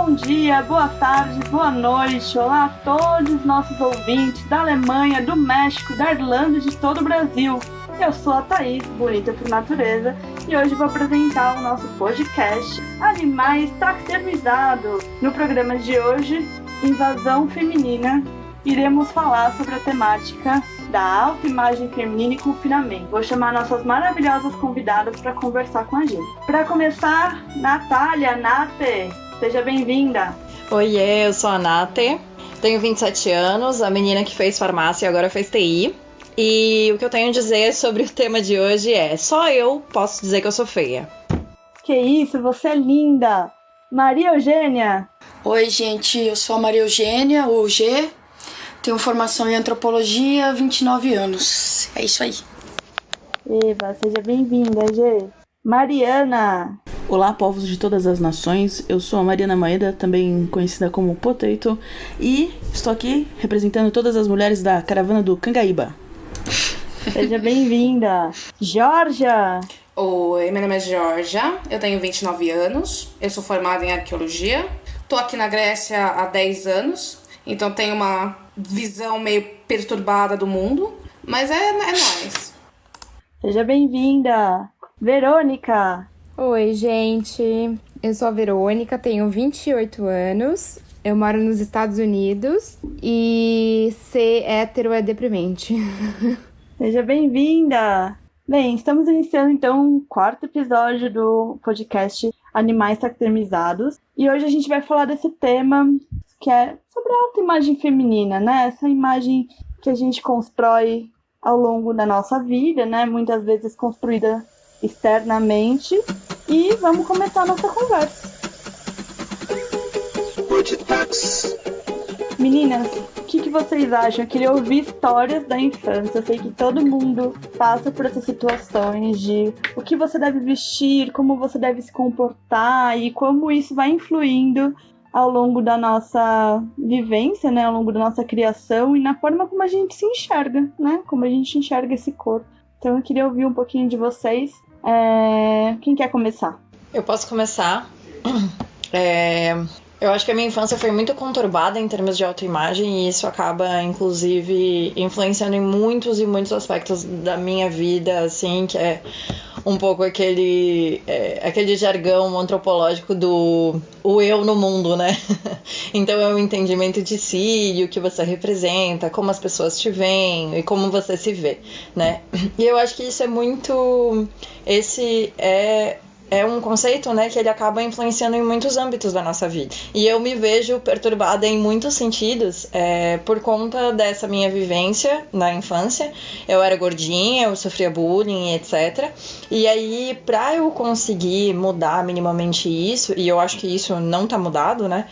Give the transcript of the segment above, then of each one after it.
bom dia, boa tarde, boa noite. Olá a todos os nossos ouvintes da Alemanha, do México, da Irlanda e de todo o Brasil. Eu sou a Thaís, bonita por natureza, e hoje vou apresentar o nosso podcast Animais Taxonomizados. No programa de hoje, Invasão Feminina, iremos falar sobre a temática da autoimagem feminina e confinamento. Vou chamar nossas maravilhosas convidadas para conversar com a gente. Para começar, Natália, Nath, seja bem-vinda. Oiê, eu sou a Nath, tenho 27 anos, a menina que fez farmácia e agora fez TI. E o que eu tenho a dizer sobre o tema de hoje é: só eu posso dizer que eu sou feia. Que isso, você é linda! Maria Eugênia. Oi, gente, eu sou a Maria Eugênia, o G. Tenho formação em antropologia, 29 anos. É isso aí. Eva, seja bem-vinda, G. Mariana. Olá, povos de todas as nações. Eu sou a Mariana Maeda, também conhecida como Potato, e estou aqui representando todas as mulheres da caravana do Cangaíba. Seja bem-vinda. Georgia. Oi, meu nome é Georgia, eu tenho 29 anos, eu sou formada em arqueologia, tô aqui na Grécia há 10 anos, então tenho uma visão meio perturbada do mundo, mas é nóis. Seja bem-vinda. Verônica. Oi, gente, eu sou a Verônica, tenho 28 anos, eu moro nos Estados Unidos e ser hétero é deprimente. Seja bem-vinda. Bem, estamos iniciando então o quarto episódio do podcast Animais Taxonomizados e hoje a gente vai falar desse tema que é sobre a autoimagem feminina, né? Essa imagem que a gente constrói ao longo da nossa vida, né? Muitas vezes construída externamente. E vamos começar a nossa conversa. Meninas, o que vocês acham? Eu queria ouvir histórias da infância. Eu sei que todo mundo passa por essas situações de o que você deve vestir, como você deve se comportar e como isso vai influindo ao longo da nossa vivência, né? Ao longo da nossa criação e na forma como a gente se enxerga, né? Como a gente enxerga esse corpo. Então eu queria ouvir um pouquinho de vocês. Quem quer começar? Eu posso começar. Eu acho que a minha infância foi muito conturbada em termos de autoimagem e isso acaba, inclusive, influenciando em muitos e muitos aspectos da minha vida, assim, que é um pouco aquele jargão antropológico do o eu no mundo, né? Então é o entendimento de si, e o que você representa, como as pessoas te veem e como você se vê, né? E eu acho que isso é muito... É um conceito, né, que ele acaba influenciando em muitos âmbitos da nossa vida. E eu me vejo perturbada em muitos sentidos por conta dessa minha vivência na infância. Eu era gordinha, eu sofria bullying, etc. E aí, pra eu conseguir mudar minimamente isso, e eu acho que isso não tá mudado, né,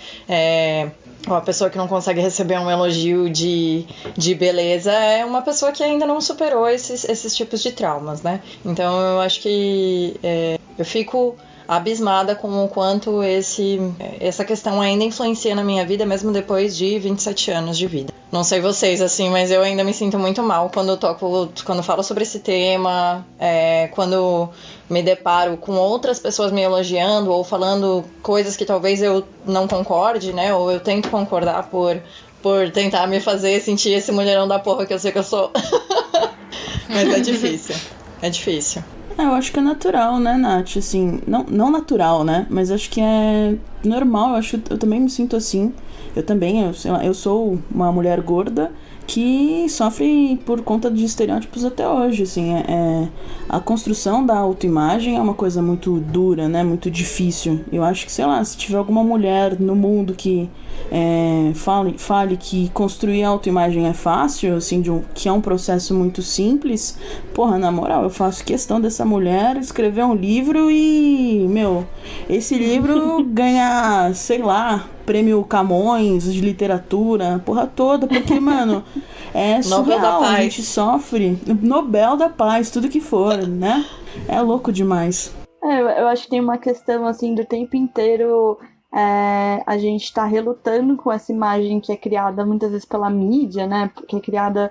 uma pessoa que não consegue receber um elogio de beleza é uma pessoa que ainda não superou esses tipos de traumas, né? Então eu acho que eu fico abismada com o quanto essa questão ainda influencia na minha vida, mesmo depois de 27 anos de vida. Não sei vocês, assim, mas eu ainda me sinto muito mal quando falo sobre esse tema, quando me deparo com outras pessoas me elogiando ou falando coisas que talvez eu não concorde, né? Ou eu tento concordar por tentar me fazer sentir esse mulherão da porra que eu sei que eu sou. Mas é difícil. É difícil. Eu acho que é natural, né, Nath? Assim, não natural, né? Mas acho que é normal. Eu também me sinto assim. Eu sou uma mulher gorda que sofre por conta de estereótipos até hoje, assim, a construção da autoimagem é uma coisa muito dura, né, muito difícil. Eu acho que, sei lá, se tiver alguma mulher no mundo que fale que construir a autoimagem é fácil, assim, que é um processo muito simples, porra, na moral, eu faço questão dessa mulher escrever um livro e, esse livro ganha, sei lá, prêmio Camões de literatura, porra toda, porque, mano, é surreal, a gente sofre, Nobel da Paz, tudo que for, né? É louco demais. Eu acho que tem uma questão, assim, do tempo inteiro a gente tá relutando com essa imagem que é criada muitas vezes pela mídia, né? Que é criada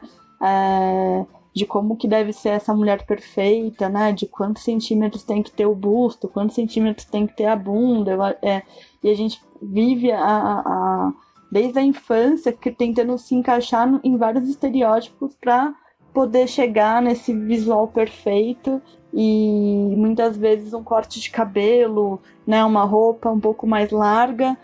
de como que deve ser essa mulher perfeita, né? De quantos centímetros tem que ter o busto, quantos centímetros tem que ter a bunda. E a gente vive desde a infância tentando se encaixar em vários estereótipos para poder chegar nesse visual perfeito. E muitas vezes um corte de cabelo, né, uma roupa um pouco mais larga,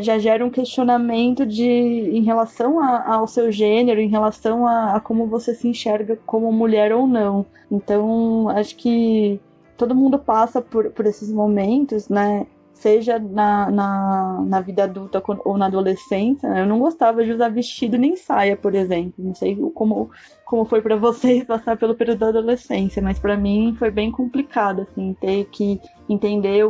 já gera um questionamento em relação ao seu gênero, em relação a como você se enxerga como mulher ou não. Então, acho que todo mundo passa por esses momentos, né? Seja na vida adulta ou na adolescência. Né? Eu não gostava de usar vestido nem saia, por exemplo. Não sei como foi para vocês passar pelo período da adolescência, mas para mim foi bem complicado, assim, ter que entender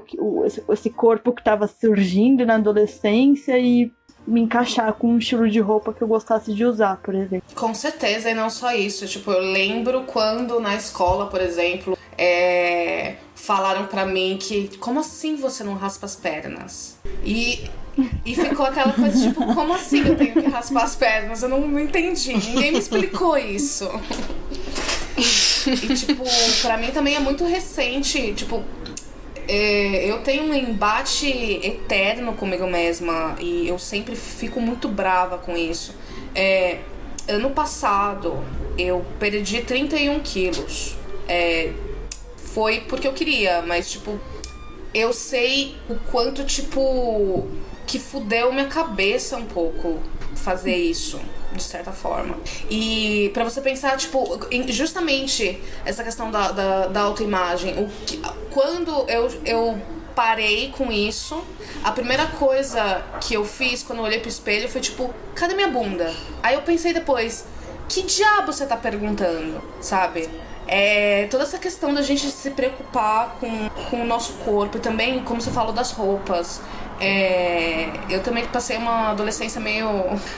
esse corpo que estava surgindo na adolescência e me encaixar com um estilo de roupa que eu gostasse de usar, por exemplo. Com certeza, e não só isso. Tipo, eu lembro quando na escola, por exemplo, falaram pra mim que, como assim você não raspa as pernas? E ficou aquela coisa, tipo, como assim eu tenho que raspar as pernas? Eu não entendi, ninguém me explicou isso. E, tipo, pra mim também é muito recente, tipo, eu tenho um embate eterno comigo mesma e eu sempre fico muito brava com isso. Ano passado eu perdi 31 quilos. Foi porque eu queria, mas, tipo, eu sei o quanto, tipo, que fudeu minha cabeça um pouco fazer isso, de certa forma. E pra você pensar, tipo, justamente essa questão da autoimagem, quando eu parei com isso, a primeira coisa que eu fiz quando eu olhei pro espelho foi, tipo, cadê minha bunda? Aí eu pensei depois, que diabo você tá perguntando, sabe? Toda essa questão da gente se preocupar com o nosso corpo e também, como você falou, das roupas. Eu também passei uma adolescência meio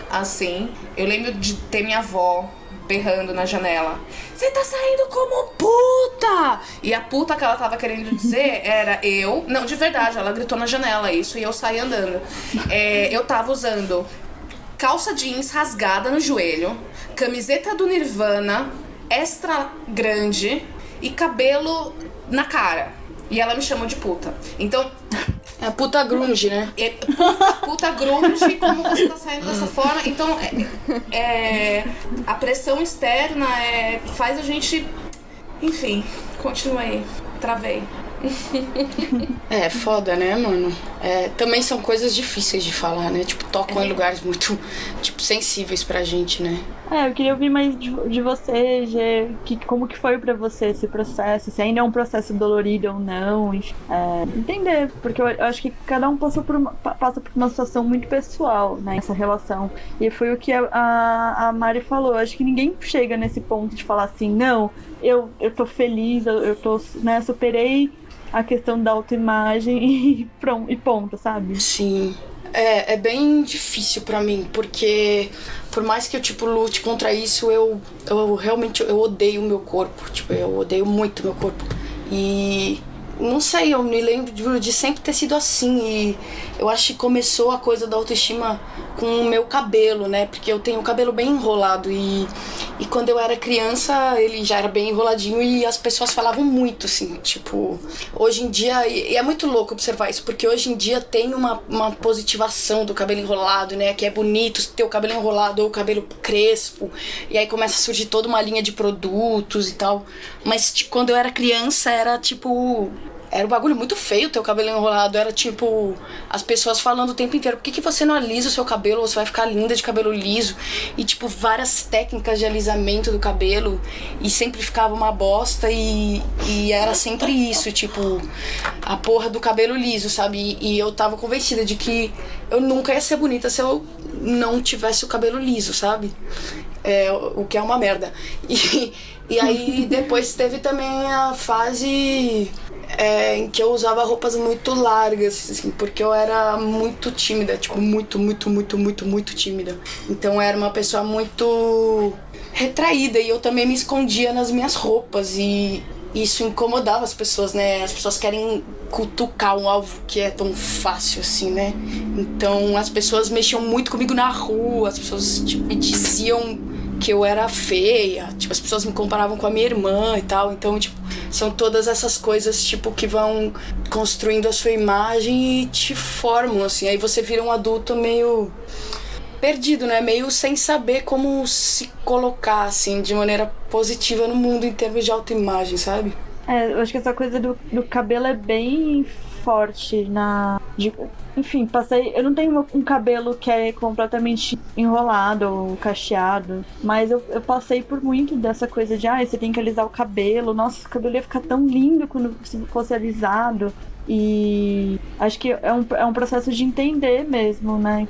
assim. Eu lembro de ter minha avó berrando na janela: "Você tá saindo como puta!" E a puta que ela tava querendo dizer era eu. Não, de verdade, ela gritou na janela isso e eu saí andando. Eu tava usando calça jeans rasgada no joelho, camiseta do Nirvana extra grande e cabelo na cara. E ela me chamou de puta. Então, é a puta grunge, né? Puta grunge, como você tá saindo dessa forma. Então, a pressão externa faz a gente... Enfim, continua aí. Travei. Foda, né, mano? Também são coisas difíceis de falar, né? Tipo, tocam em lugares muito, tipo, sensíveis pra gente, né? Eu queria ouvir mais de você, Gê, como que foi pra você esse processo, se ainda é um processo dolorido ou não, entender, porque eu acho que cada um passa por uma situação muito pessoal, né, essa relação, e foi o que a Mari falou. Acho que ninguém chega nesse ponto de falar assim, não, eu tô feliz, eu tô, né, superei a questão da autoimagem e ponto, sabe? Sim. É bem difícil pra mim, porque por mais que eu, tipo, lute contra isso, eu realmente odeio o meu corpo. Tipo, eu odeio muito o meu corpo. E não sei, eu me lembro de sempre ter sido assim. E eu acho que começou a coisa da autoestima com o meu cabelo, né? Porque eu tenho o cabelo bem enrolado e quando eu era criança ele já era bem enroladinho e as pessoas falavam muito, assim, tipo... Hoje em dia, e é muito louco observar isso, porque hoje em dia tem uma positivação do cabelo enrolado, né? Que é bonito ter o cabelo enrolado ou o cabelo crespo. E aí começa a surgir toda uma linha de produtos e tal. Mas tipo, quando eu era criança era tipo... Era um bagulho muito feio ter o cabelo enrolado. Era tipo, as pessoas falando o tempo inteiro: por que você não alisa o seu cabelo? Você vai ficar linda de cabelo liso. E tipo, várias técnicas de alisamento do cabelo. E sempre ficava uma bosta. E era sempre isso, tipo, a porra do cabelo liso, sabe? E eu tava convencida de que eu nunca ia ser bonita se eu não tivesse o cabelo liso, sabe? O que é uma merda. E aí depois teve também a fase... em que eu usava roupas muito largas, assim, porque eu era muito tímida, tipo, muito tímida. Então eu era uma pessoa muito retraída e eu também me escondia nas minhas roupas e isso incomodava as pessoas, né? As pessoas querem cutucar um alvo que é tão fácil assim, né? Então as pessoas mexiam muito comigo na rua, as pessoas tipo, me diziam que eu era feia, tipo, as pessoas me comparavam com a minha irmã e tal, então, tipo, são todas essas coisas, tipo, que vão construindo a sua imagem e te formam, assim, aí você vira um adulto meio perdido, né, meio sem saber como se colocar, assim, de maneira positiva no mundo em termos de autoimagem, sabe? Eu acho que essa coisa do cabelo é bem forte enfim, eu não tenho um cabelo que é completamente enrolado ou cacheado, mas eu passei por muito dessa coisa de você tem que alisar o cabelo, nossa, o cabelo ia ficar tão lindo quando se fosse alisado. E acho que é um processo de entender mesmo, né,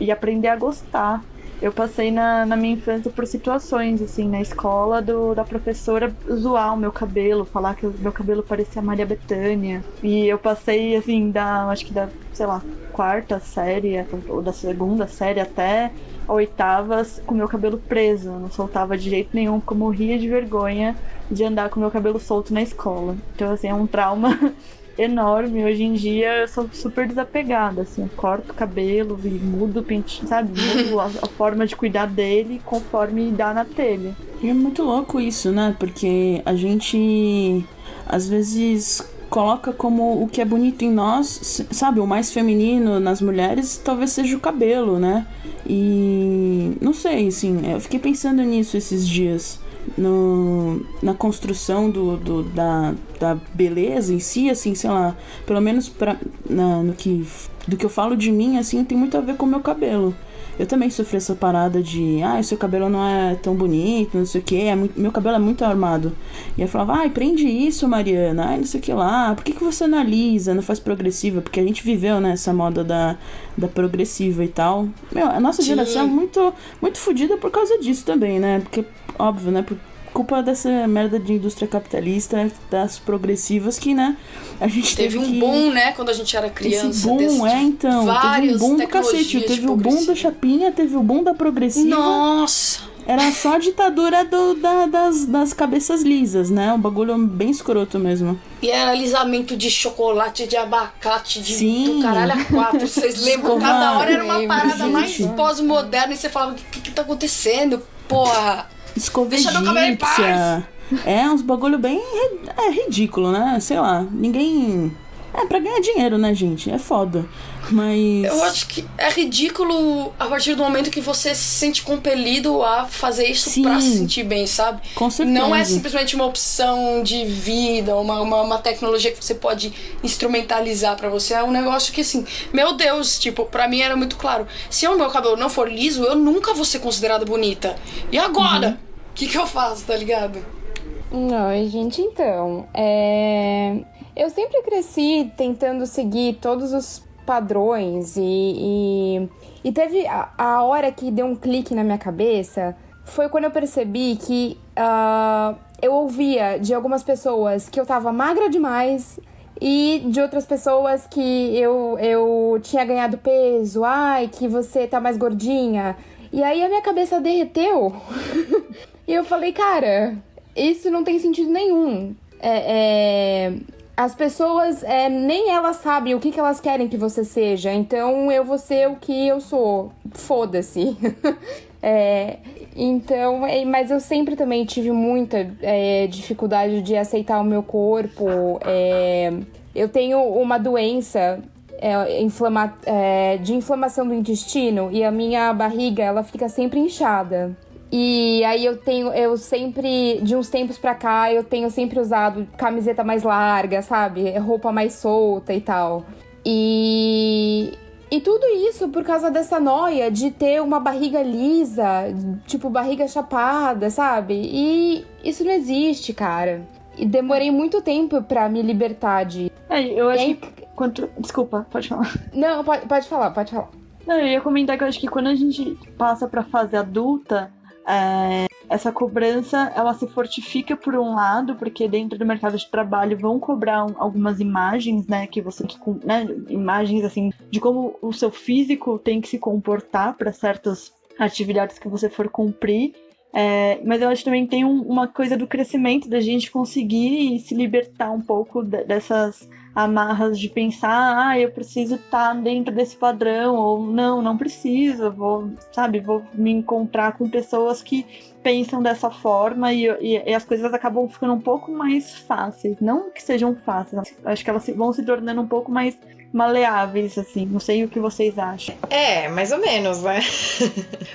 e aprender a gostar. Eu passei na minha infância por situações, assim, na escola, da professora zoar o meu cabelo, falar que o meu cabelo parecia Maria Bethânia. E eu passei, assim, acho que da, sei lá, 4ª série, ou da 2ª série até a 8ª, com o meu cabelo preso. Eu não soltava de jeito nenhum, porque eu morria de vergonha de andar com o meu cabelo solto na escola. Então, assim, é um trauma enorme. Hoje em dia eu sou super desapegada, assim, eu corto o cabelo e mudo o penteado, sabe? Mudo a forma de cuidar dele conforme dá na telha. E é muito louco isso, né? Porque a gente às vezes coloca como o que é bonito em nós, sabe? O mais feminino nas mulheres talvez seja o cabelo, né? E não sei, assim, eu fiquei pensando nisso esses dias. Na construção da beleza em si, assim, sei lá, pelo menos do que eu falo de mim, assim, tem muito a ver com o meu cabelo. Eu também sofri essa parada de, seu cabelo não é tão bonito, não sei o que, meu cabelo é muito armado. E eu falava, prende isso, Mariana, não sei o que lá, por que você não alisa, não faz progressiva? Porque a gente viveu, né, essa moda da progressiva e tal. A nossa geração é muito, muito fodida por causa disso também, né, porque, óbvio, né, por culpa dessa merda de indústria capitalista, das progressivas que, né, a gente teve um boom, né, quando a gente era criança. Esse boom, então, teve um boom do cacete, teve o boom da chapinha, teve o boom da progressiva. Nossa! Era só a ditadura das cabeças lisas, né, um bagulho bem escroto mesmo. E era alisamento de chocolate, de abacate, Sim. do caralho a 4, vocês lembram? Cada hora era uma parada mais pós-moderna e você falava, o que tá acontecendo, porra? Escova Deixa meu cabelo em paz. Uns bagulho bem ridículo, né? Sei lá, ninguém... pra ganhar dinheiro, né, gente? É foda. Mas... eu acho que é ridículo a partir do momento que você se sente compelido a fazer isso. Sim, pra se sentir bem, sabe? Com certeza. Não é simplesmente uma opção de vida, uma tecnologia que você pode instrumentalizar pra você. É um negócio que, assim, meu Deus, tipo, pra mim era muito claro. Se o meu cabelo não for liso, eu nunca vou ser considerada bonita. E agora? O que eu faço, tá ligado? Não, gente, então... eu sempre cresci tentando seguir todos os padrões e teve a hora que deu um clique na minha cabeça foi quando eu percebi que eu ouvia de algumas pessoas que eu tava magra demais e de outras pessoas que eu tinha ganhado peso, que você tá mais gordinha. E aí a minha cabeça derreteu e eu falei, cara, isso não tem sentido nenhum. As pessoas, nem elas sabem o que elas querem que você seja. Então, eu vou ser o que eu sou. Foda-se. Então, mas eu sempre também tive muita dificuldade de aceitar o meu corpo. Eu tenho uma doença de inflamação do intestino. E a minha barriga, ela fica sempre inchada. E aí eu sempre, de uns tempos pra cá, eu tenho sempre usado camiseta mais larga, sabe? Roupa mais solta e tal. E tudo isso por causa dessa noia de ter uma barriga lisa, tipo barriga chapada, sabe? E isso não existe, cara. E demorei muito tempo pra me libertar de... eu acho que... Desculpa, pode falar. Não, pode falar. Não, eu ia comentar que eu acho que quando a gente passa pra fase adulta... essa cobrança, ela se fortifica por um lado, porque dentro do mercado de trabalho vão cobrar algumas imagens, né, imagens, assim, de como o seu físico tem que se comportar para certas atividades que você for cumprir, mas eu acho que também tem uma coisa do crescimento, da gente conseguir se libertar um pouco dessas amarras de pensar, eu preciso estar dentro desse padrão, ou não preciso, vou me encontrar com pessoas que pensam dessa forma e as coisas acabam ficando um pouco mais fáceis. Não que sejam fáceis, acho que elas vão se tornando um pouco mais maleáveis, assim. Não sei o que vocês acham. Mais ou menos, né?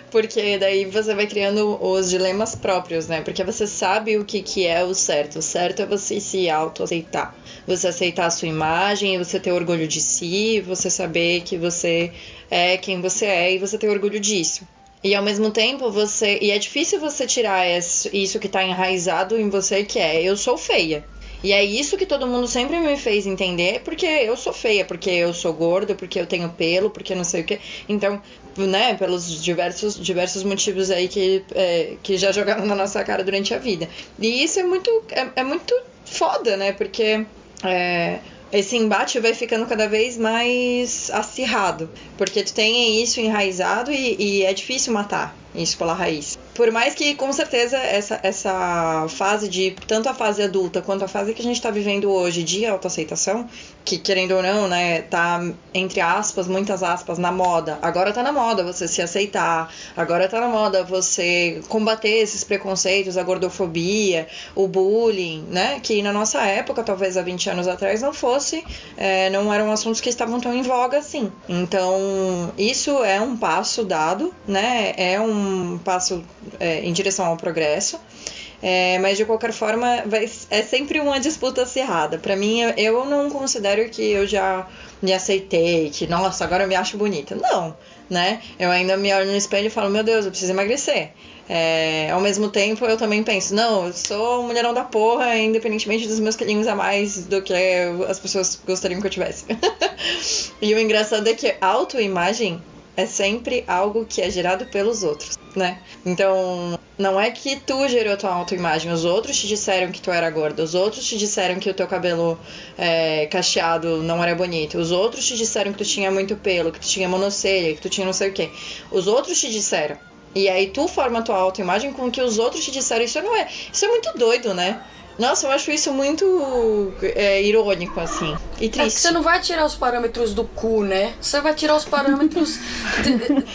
Porque daí você vai criando os dilemas próprios, né? Porque você sabe o que é o certo. O certo é você se autoaceitar. Você aceitar a sua imagem, você ter orgulho de si, você saber que você é quem você é e você ter orgulho disso. E ao mesmo tempo e é difícil você tirar isso que tá enraizado em você, que é eu sou feia. E é isso que todo mundo sempre me fez entender, porque eu sou feia, porque eu sou gorda, porque eu tenho pelo, porque não sei o que. Então, né, pelos diversos motivos aí que já jogaram na nossa cara durante a vida. E isso é muito foda, né, porque esse embate vai ficando cada vez mais acirrado, porque tu tem isso enraizado e é difícil matar isso pela raiz. Por mais que, com certeza, essa fase tanto a fase adulta quanto a fase que a gente tá vivendo hoje de autoaceitação, que, querendo ou não, né, tá, entre aspas, muitas aspas, na moda. Agora tá na moda você se aceitar, agora tá na moda você combater esses preconceitos, a gordofobia, o bullying, né, que na nossa época, talvez há 20 anos atrás, não eram assuntos que estavam tão em voga assim. Então, isso é um passo dado, né, é um passo em direção ao progresso, mas de qualquer forma é sempre uma disputa acirrada. Pra mim, eu não considero que eu já me aceitei, que nossa, agora eu me acho bonita. Não, né? Eu ainda me olho no espelho e falo, meu Deus, eu preciso emagrecer. Ao mesmo tempo, eu também penso, não, eu sou um mulherão da porra, independentemente dos meus quilinhos a mais do que as pessoas gostariam que eu tivesse. E o engraçado é que a autoimagem é sempre algo que é gerado pelos outros, né? Então, não é que tu gerou tua autoimagem, os outros te disseram que tu era gorda, os outros te disseram que o teu cabelo cacheado não era bonito, os outros te disseram que tu tinha muito pelo, que tu tinha monocelha, que tu tinha não sei o quê. Os outros te disseram. E aí tu forma a tua autoimagem com o que os outros te disseram. Isso é muito doido, né? Nossa, eu acho isso muito irônico, assim, e triste. Você não vai tirar os parâmetros do cu, né? Você vai tirar os parâmetros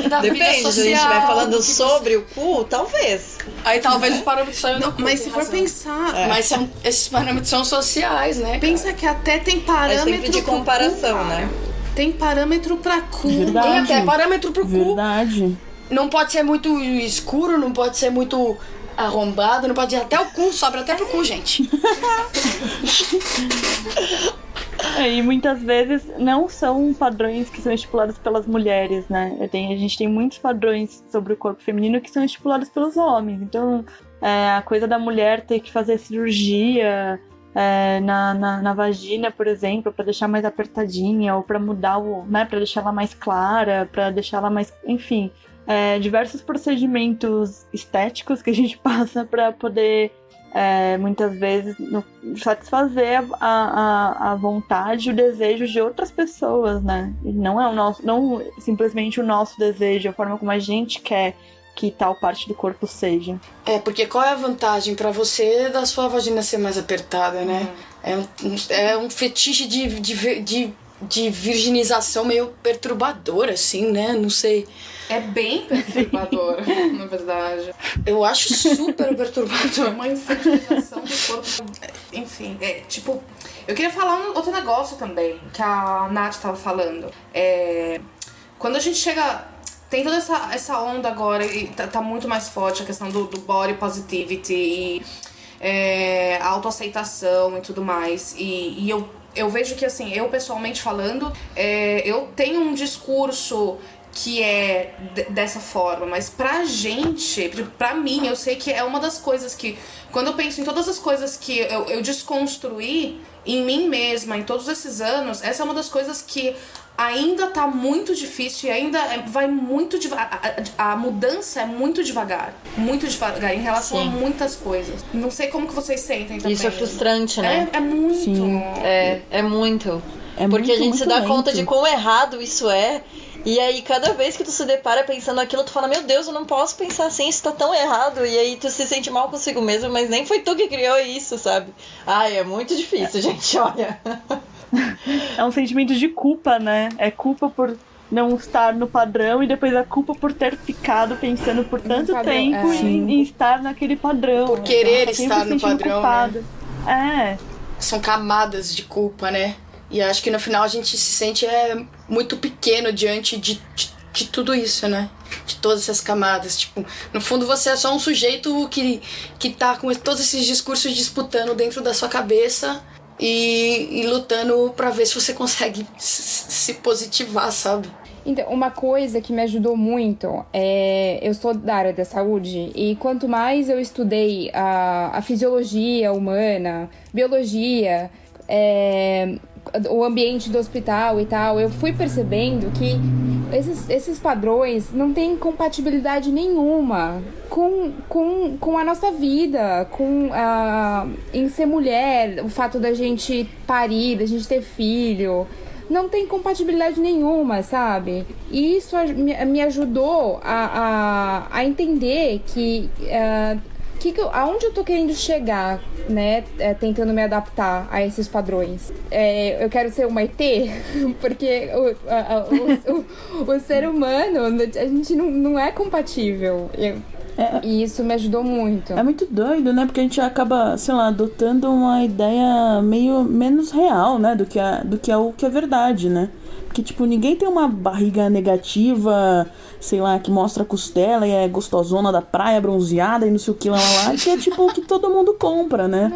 da vida social. Depende, se a gente vai falando sobre o cu, talvez. Aí talvez os parâmetros saiam do cu. Mas se for pensar... Mas esses parâmetros são sociais, né? Pensa que até tem parâmetro sempre de comparação, cu, né? Tem parâmetro pra cu. Verdade. Tem até parâmetro pro cu. Verdade. Não pode ser muito escuro, não pode ser muito arrombado, não pode ir até o cu, sobra até pro cu, gente. E muitas vezes não são padrões que são estipulados pelas mulheres, né? A gente tem muitos padrões sobre o corpo feminino que são estipulados pelos homens. Então, a coisa da mulher ter que fazer cirurgia na vagina, por exemplo, para deixar mais apertadinha, ou para mudar para deixar ela mais clara, para deixar ela mais... Enfim, diversos procedimentos estéticos que a gente passa para poder... muitas vezes satisfazer a vontade, o desejo de outras pessoas, né? E não simplesmente o nosso desejo, a forma como a gente quer que tal parte do corpo seja. Porque qual é a vantagem pra você da sua vagina ser mais apertada, né? É um fetiche de virginização meio perturbador, assim, né? Não sei. É bem perturbador, na verdade. Eu acho super perturbador. Uma infantilização do corpo. Enfim, eu queria falar outro negócio também, que a Nath tava falando. Quando a gente chega... Tem toda essa onda agora, e tá muito mais forte a questão do body positivity e a autoaceitação e tudo mais. E eu vejo que, assim, eu pessoalmente falando, eu tenho um discurso que é dessa forma, mas pra gente, pra mim, eu sei que é uma das coisas que, quando eu penso em todas as coisas que eu desconstruí em mim mesma em todos esses anos, essa é uma das coisas que ainda tá muito difícil e ainda vai muito devagar. A mudança é muito devagar em relação Sim. a muitas coisas. Não sei como que vocês sentem também. Isso é frustrante, né? É muito. Sim. É muito. É Porque muito, a gente muito se dá lento. conta de quão errado isso é. E aí, cada vez que tu se depara pensando aquilo, tu fala, meu Deus, eu não posso pensar assim, isso tá tão errado. E aí tu se sente mal consigo mesmo, mas nem foi tu que criou isso, sabe? Ai, é muito difícil, gente, olha. É um sentimento de culpa, né? É culpa por não estar no padrão e depois a culpa por ter ficado pensando por tanto padrão, tempo em estar naquele padrão. Por querer Tá sempre estar no sentindo padrão, culpado. São camadas de culpa, né? E acho que no final a gente se sente muito pequeno diante de tudo isso, né? De todas essas camadas. Tipo, no fundo você é só um sujeito que tá com todos esses discursos disputando dentro da sua cabeça e lutando pra ver se você consegue se positivar, sabe? Então, uma coisa que me ajudou muito eu sou da área da saúde e quanto mais eu estudei a fisiologia humana, biologia, o ambiente do hospital e tal, eu fui percebendo que esses padrões não têm compatibilidade nenhuma com a nossa vida, em ser mulher, o fato da gente parir, da gente ter filho. Não tem compatibilidade nenhuma, sabe? E isso me ajudou a entender aonde eu tô querendo chegar, né? Tentando me adaptar a esses padrões. Eu quero ser uma ET, porque o ser humano, a gente não é compatível. E isso me ajudou muito. É muito doido, né? Porque a gente acaba, sei lá, adotando uma ideia meio menos real, né? Do que é o que é verdade, né? Porque, tipo, ninguém tem uma barriga negativa, sei lá, que mostra a costela e é gostosona da praia, bronzeada e não sei o que lá, que é tipo o que todo mundo compra, né?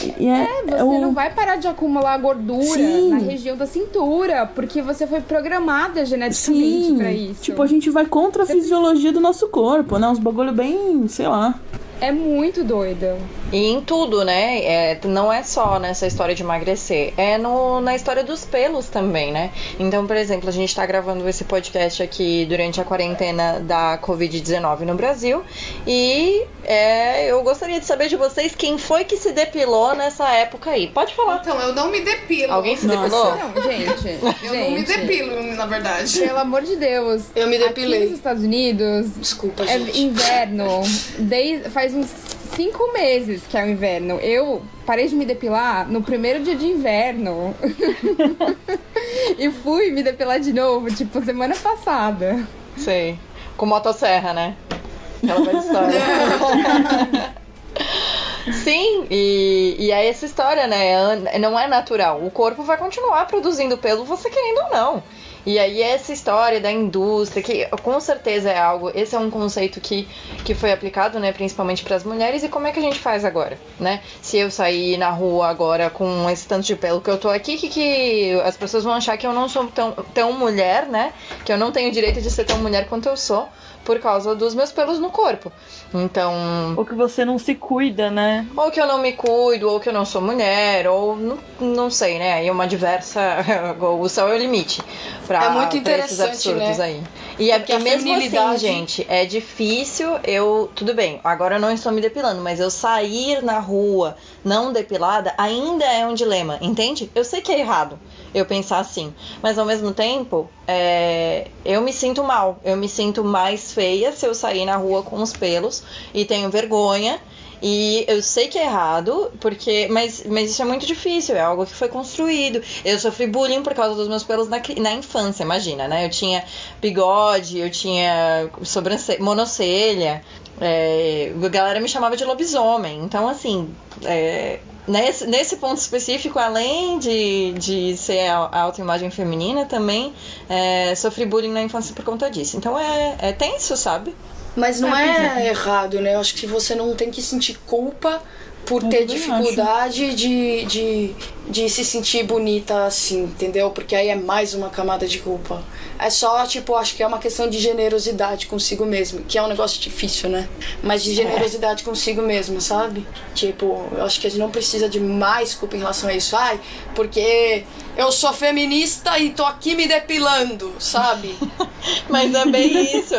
Você não vai parar de acumular gordura na região da cintura, porque você foi programada geneticamente pra isso. Tipo, a gente vai contra a fisiologia do nosso corpo, né? Uns bagulho bem, sei lá. É muito doida. E em tudo, né? Não é só nessa história de emagrecer. Na história dos pelos também, né? Então, por exemplo, a gente tá gravando esse podcast aqui durante a quarentena da Covid-19 no Brasil. E eu gostaria de saber de vocês quem foi que se depilou nessa época aí. Pode falar. Então, eu não me depilo. Alguém se depilou? Não, gente. Eu não me depilo, na verdade. Pelo amor de Deus. Eu me depilei. Aqui nos Estados Unidos, Desculpa, gente. Inverno. Faz uns 5 meses que é o inverno. Eu parei de me depilar no primeiro dia de inverno. E fui me depilar de novo, tipo, semana passada. Sei. Com motosserra, né? Aquela velha história. Sim, e é essa história, né? Não é natural. O corpo vai continuar produzindo pelo, você querendo ou não. E aí essa história da indústria, que com certeza é algo, esse é um conceito que foi aplicado, né, principalmente para as mulheres. E como é que a gente faz agora, né? Se eu sair na rua agora com esse tanto de pelo que eu tô aqui, que as pessoas vão achar que eu não sou tão mulher, né? Que eu não tenho o direito de ser tão mulher quanto eu sou, por causa dos meus pelos no corpo. Então... Ou que você não se cuida, né? Ou que eu não me cuido, ou que eu não sou mulher, ou não sei, né? Aí uma diversa... O céu é o limite é muito interessante, esses absurdos, né? Aí. E mesmo assim, gente, é difícil tudo bem, agora eu não estou me depilando, mas eu sair na rua não depilada ainda é um dilema, entende? Eu sei que é errado eu pensar assim, mas ao mesmo tempo eu me sinto mal, eu me sinto mais feia se eu sair na rua com os pelos e tenho vergonha. E eu sei que é errado, mas isso é muito difícil, é algo que foi construído. Eu sofri bullying por causa dos meus pelos na infância, imagina, né? Eu tinha bigode, eu tinha monocelha, a galera me chamava de lobisomem. Então, assim, nesse ponto específico, além de ser a autoimagem feminina, também sofri bullying na infância por conta disso. Então é tenso, sabe? Mas não é errado, né? Eu acho que você não tem que sentir culpa por ter dificuldade de se sentir bonita assim, entendeu? Porque aí é mais uma camada de culpa. É só, tipo, acho que é uma questão de generosidade consigo mesmo, que é um negócio difícil, né? Mas de generosidade consigo mesmo, sabe? Tipo, eu acho que a gente não precisa de mais culpa em relação a isso. Ai, porque eu sou feminista e tô aqui me depilando, sabe? Mas é bem isso,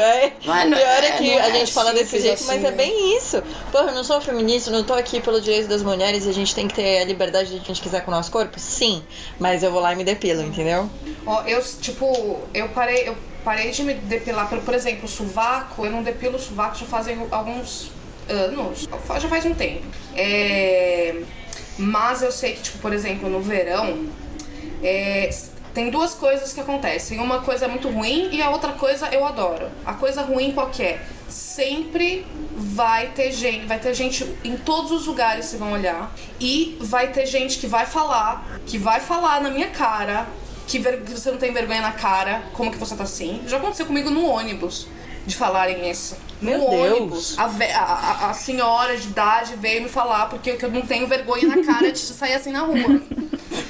Mano, pior é que a gente fala desse jeito, assim, mas é bem isso. Porra, eu não sou feminista, não tô aqui pelo direito das mulheres e a gente tem que ter a liberdade de a gente quiser com o nosso corpo? Sim, mas eu vou lá e me depilo, entendeu? Eu parei de me depilar, por exemplo, o sovaco. Eu não depilo o sovaco já fazem alguns anos, já faz um tempo. Mas eu sei que, tipo, por exemplo, no verão, Tem duas coisas que acontecem. Uma coisa é muito ruim e a outra coisa eu adoro. A coisa ruim qual que é? Sempre vai ter gente em todos os lugares que vão olhar. E vai ter gente que vai falar na minha cara que você não tem vergonha na cara, como que você tá assim. Já aconteceu comigo no ônibus, de falarem isso. Meu no Deus. ônibus, a senhora de idade veio me falar porque eu não tenho vergonha na cara de sair assim na rua.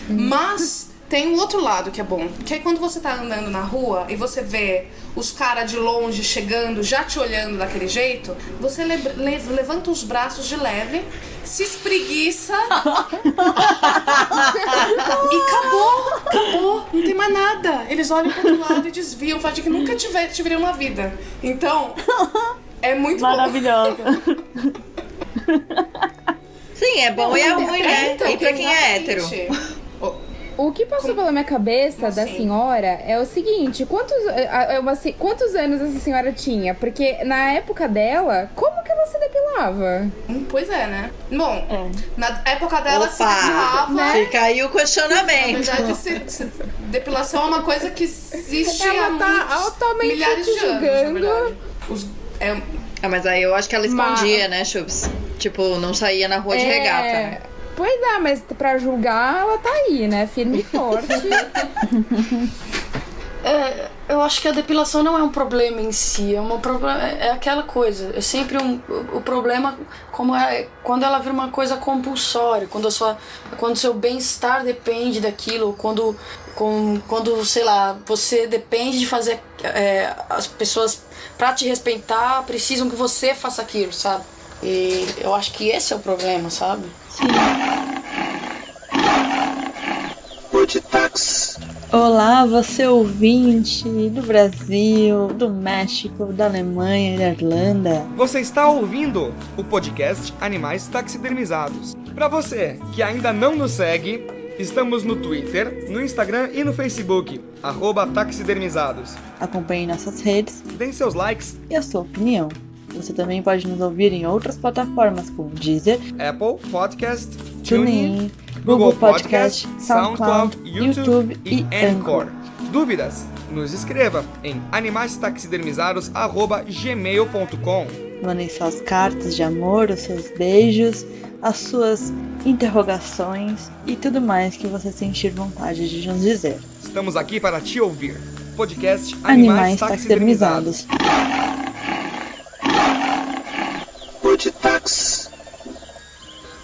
Mas tem um outro lado que é bom, que é quando você tá andando na rua e você vê os caras de longe chegando, já te olhando daquele jeito, você levanta os braços de leve, se espreguiça e acabou, não tem mais nada. Eles olham pro outro lado e desviam, fazem que nunca te veriam na vida. Então, é muito Maravilhosa. Sim, é bom e é ruim, né? Então, e pra quem é hétero? exatamente. O que passou pela minha cabeça da assim? senhora é o seguinte, quantos anos essa senhora tinha? Porque na época dela, como que ela se depilava? Pois é, né? Bom, na época dela se depilava, Opa, fica aí o Na verdade. verdade, depilação é uma coisa que existe há Ela tá muitos altamente milhares de te anos, na julgando. verdade. Mas aí eu acho que ela escondia, né, Chubbs? Tipo, não saía na rua de regata, né? Pois é, mas pra julgar, ela tá aí, né? Firme e forte. Eu acho que a depilação não é um problema em si, é aquela coisa. É sempre o problema quando ela vira uma coisa compulsória, quando o seu bem-estar depende daquilo, quando, sei lá, você depende de fazer as pessoas, pra te respeitar, precisam que você faça aquilo, sabe? E eu acho que esse é o problema, sabe? Olá, você ouvinte do Brasil, do México, da Alemanha e da Irlanda. Você está ouvindo o podcast Animais Taxidermizados. Para você que ainda não nos segue, estamos no Twitter, no Instagram e no Facebook, @taxidermizados. Acompanhe nossas redes Deem seus likes, e a sua opinião. Você também pode nos ouvir em outras plataformas como Deezer, Apple Podcast, TuneIn, Google Podcast, SoundCloud, YouTube e Anchor. Dúvidas? Nos escreva em animaistaxidermizados@gmail.com. Mandem suas cartas de amor, os seus beijos, as suas interrogações e tudo mais que você sentir vontade de nos dizer. Estamos aqui para te ouvir. Podcast Animais Taxidermizados.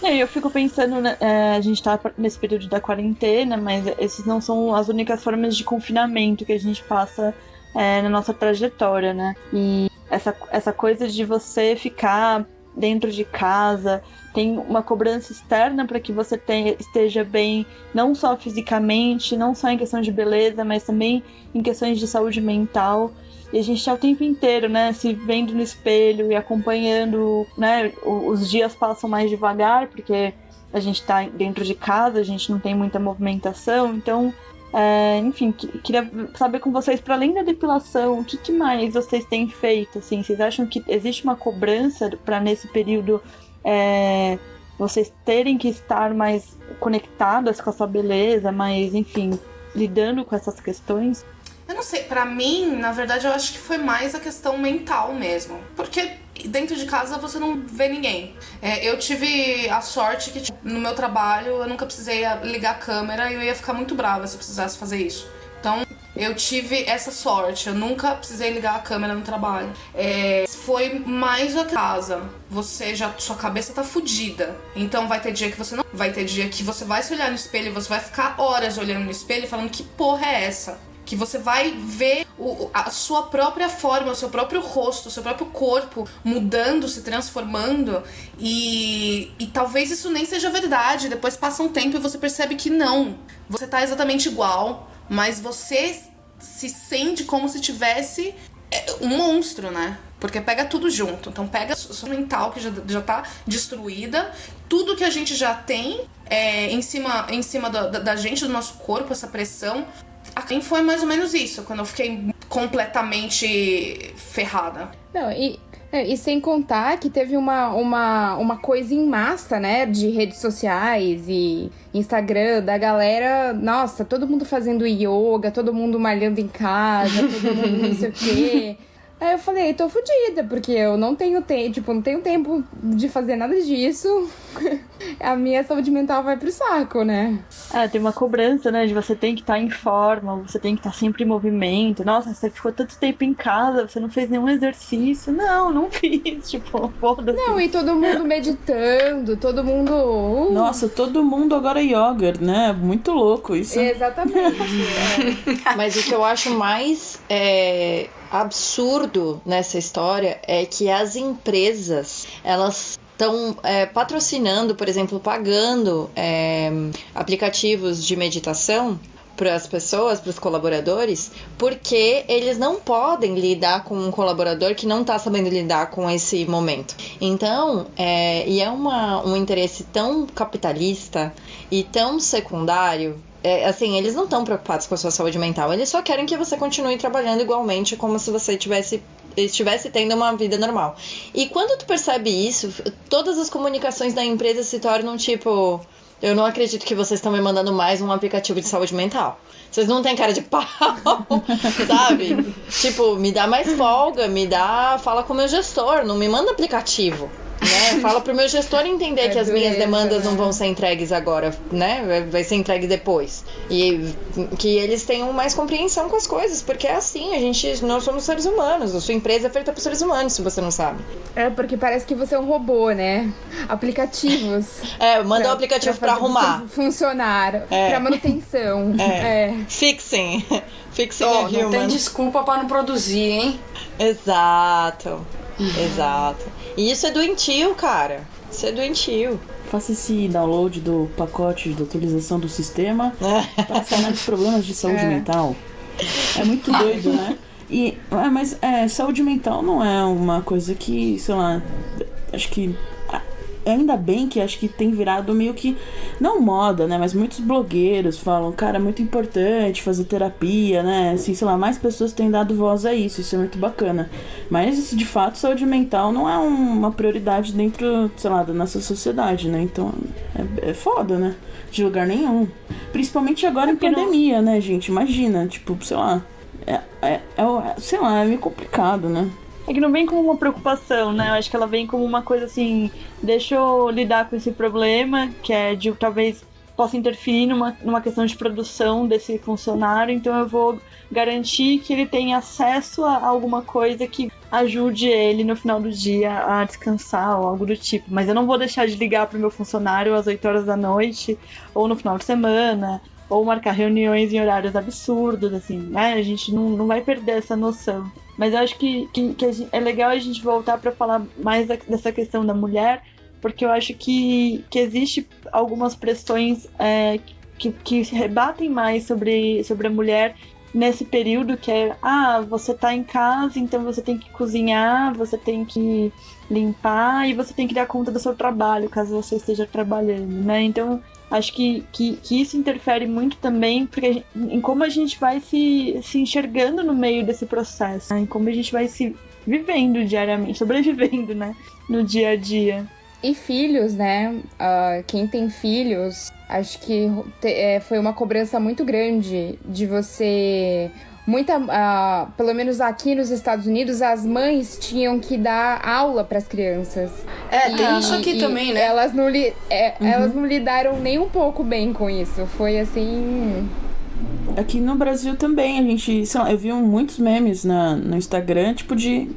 E aí eu fico pensando, a gente tá nesse período da quarentena, mas esses não são as únicas formas de confinamento que a gente passa na nossa trajetória, né? E essa coisa de você ficar dentro de casa, tem uma cobrança externa para que você esteja bem, não só fisicamente, não só em questão de beleza, mas também em questões de saúde mental. E a gente tá o tempo inteiro, né, se vendo no espelho e acompanhando, né, os dias passam mais devagar, porque a gente tá dentro de casa, a gente não tem muita movimentação, então, enfim, queria saber com vocês, para além da depilação, o que mais vocês têm feito, assim, vocês acham que existe uma cobrança para nesse período vocês terem que estar mais conectadas com a sua beleza, mas, enfim, lidando com essas questões? Eu não sei, pra mim, na verdade, eu acho que foi mais a questão mental mesmo. Porque dentro de casa você não vê ninguém. Eu tive a sorte que no meu trabalho eu nunca precisei ligar a câmera e eu ia ficar muito brava se eu precisasse fazer isso. Então, eu tive essa sorte, eu nunca precisei ligar a câmera no trabalho. Foi mais a casa. Sua cabeça tá fudida. Então vai ter dia que você não. Vai ter dia que você vai se olhar no espelho e você vai ficar horas olhando no espelho e falando que porra é essa? Que você vai ver a sua própria forma, o seu próprio rosto, o seu próprio corpo mudando, se transformando. E talvez isso nem seja verdade. Depois passa um tempo e você percebe que não. Você tá exatamente igual, mas você se sente como se tivesse um monstro, né? Porque pega tudo junto. Então pega a sua mental que já tá destruída, tudo que a gente já tem em cima da gente, do nosso corpo, essa pressão. Aqui foi mais ou menos isso, quando eu fiquei completamente ferrada. Não, e E sem contar que teve uma coisa em massa, né, de redes sociais e Instagram, da galera, nossa, todo mundo fazendo yoga, todo mundo malhando em casa, todo mundo não sei o quê. Aí eu falei, tô fodida, porque eu não tenho tempo, não tenho tempo de fazer nada disso. A minha saúde mental vai pro saco, né? Tem uma cobrança, né, de você tem que estar em forma, você tem que estar sempre em movimento. Nossa, você ficou tanto tempo em casa, você não fez nenhum exercício. Não fiz, tipo, foda-se. Não, e todo mundo meditando, todo mundo... Nossa, todo mundo agora é yoga, né? Muito louco isso. Exatamente. Mas o que eu acho mais absurdo nessa história é que as empresas, elas estão patrocinando, por exemplo, pagando aplicativos de meditação para as pessoas, para os colaboradores, porque eles não podem lidar com um colaborador que não está sabendo lidar com esse momento. Então, e é um interesse tão capitalista e tão secundário. Assim, eles não estão preocupados com a sua saúde mental, eles só querem que você continue trabalhando igualmente como se você estivesse tendo uma vida normal. E quando tu percebe isso, todas as comunicações da empresa se tornam tipo... Eu não acredito que vocês estão me mandando mais um aplicativo de saúde mental. Vocês não têm cara de pau, sabe? Tipo, me dá mais folga, fala com o meu gestor, não me manda aplicativo. Né? Fala pro meu gestor entender que as minhas demandas não vão ser entregues agora, né? Vai ser entregue depois. E que eles tenham mais compreensão com as coisas, porque é assim, nós somos seres humanos. A sua empresa é feita por seres humanos, se você não sabe. Porque parece que você é um robô, né? Aplicativos. Manda o aplicativo pra arrumar. Funcionar, pra manutenção. Fixing Não tem desculpa pra não produzir, hein? Exato. E isso é doentio, cara. Isso é doentio. Faça esse download do pacote de atualização do sistema para sanar os problemas de saúde mental. É muito doido, né? Mas saúde mental não é uma coisa que, sei lá, acho que... Ainda bem que acho que tem virado meio que, não moda, né, mas muitos blogueiros falam, cara, é muito importante fazer terapia, né, assim, sei lá, mais pessoas têm dado voz a isso é muito bacana. Mas, de fato, saúde mental não é uma prioridade dentro, sei lá, da nossa sociedade, né, então é foda, né, de lugar nenhum. Principalmente agora em pandemia, né, gente, imagina, tipo, sei lá, sei lá, é meio complicado, né. É que não vem como uma preocupação, né? Eu acho que ela vem como uma coisa assim, deixa eu lidar com esse problema, que é de talvez possa interferir numa questão de produção desse funcionário, então eu vou garantir que ele tenha acesso a alguma coisa que ajude ele no final do dia a descansar ou algo do tipo. Mas eu não vou deixar de ligar pro meu funcionário às 8 horas da noite ou no final de semana, ou marcar reuniões em horários absurdos, assim, né? A gente não vai perder essa noção. Mas eu acho que é legal a gente voltar para falar mais dessa questão da mulher, porque eu acho que existe algumas pressões que se rebatem mais sobre a mulher nesse período, que é, você tá em casa, então você tem que cozinhar, você tem que limpar e você tem que dar conta do seu trabalho, caso você esteja trabalhando, né? Então, acho que isso interfere muito também em como a gente vai se enxergando no meio desse processo, né? Em como a gente vai se vivendo diariamente, sobrevivendo, né? No dia a dia. E filhos, né? Quem tem filhos, acho que foi uma cobrança muito grande de você... pelo menos aqui nos Estados Unidos, as mães tinham que dar aula para as crianças. Tem isso aqui também, né? Elas não lidaram nem um pouco bem com isso. Foi assim... Aqui no Brasil também, a gente, sei lá, eu vi muitos memes no Instagram, tipo de...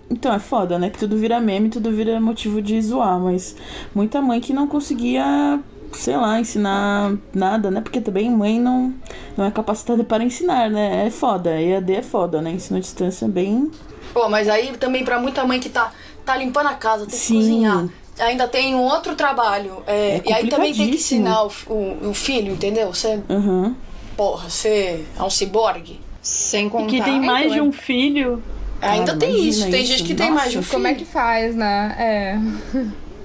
Então é foda, né? Que tudo vira meme, tudo vira motivo de zoar, mas muita mãe que não conseguia... sei lá, ensinar nada, né? Porque também mãe não é capacitada para ensinar, né? É foda, EAD é foda, né? Ensino à distância é bem... Pô, mas aí também pra muita mãe que tá limpando a casa, tem que cozinhar, ainda tem um outro trabalho, e aí também tem que ensinar o filho, entendeu? Você, porra, você é um ciborgue. Sem contar... E que tem mais de um filho... Ainda tem isso, tem gente que tem mais de um filho. Como é que faz, né?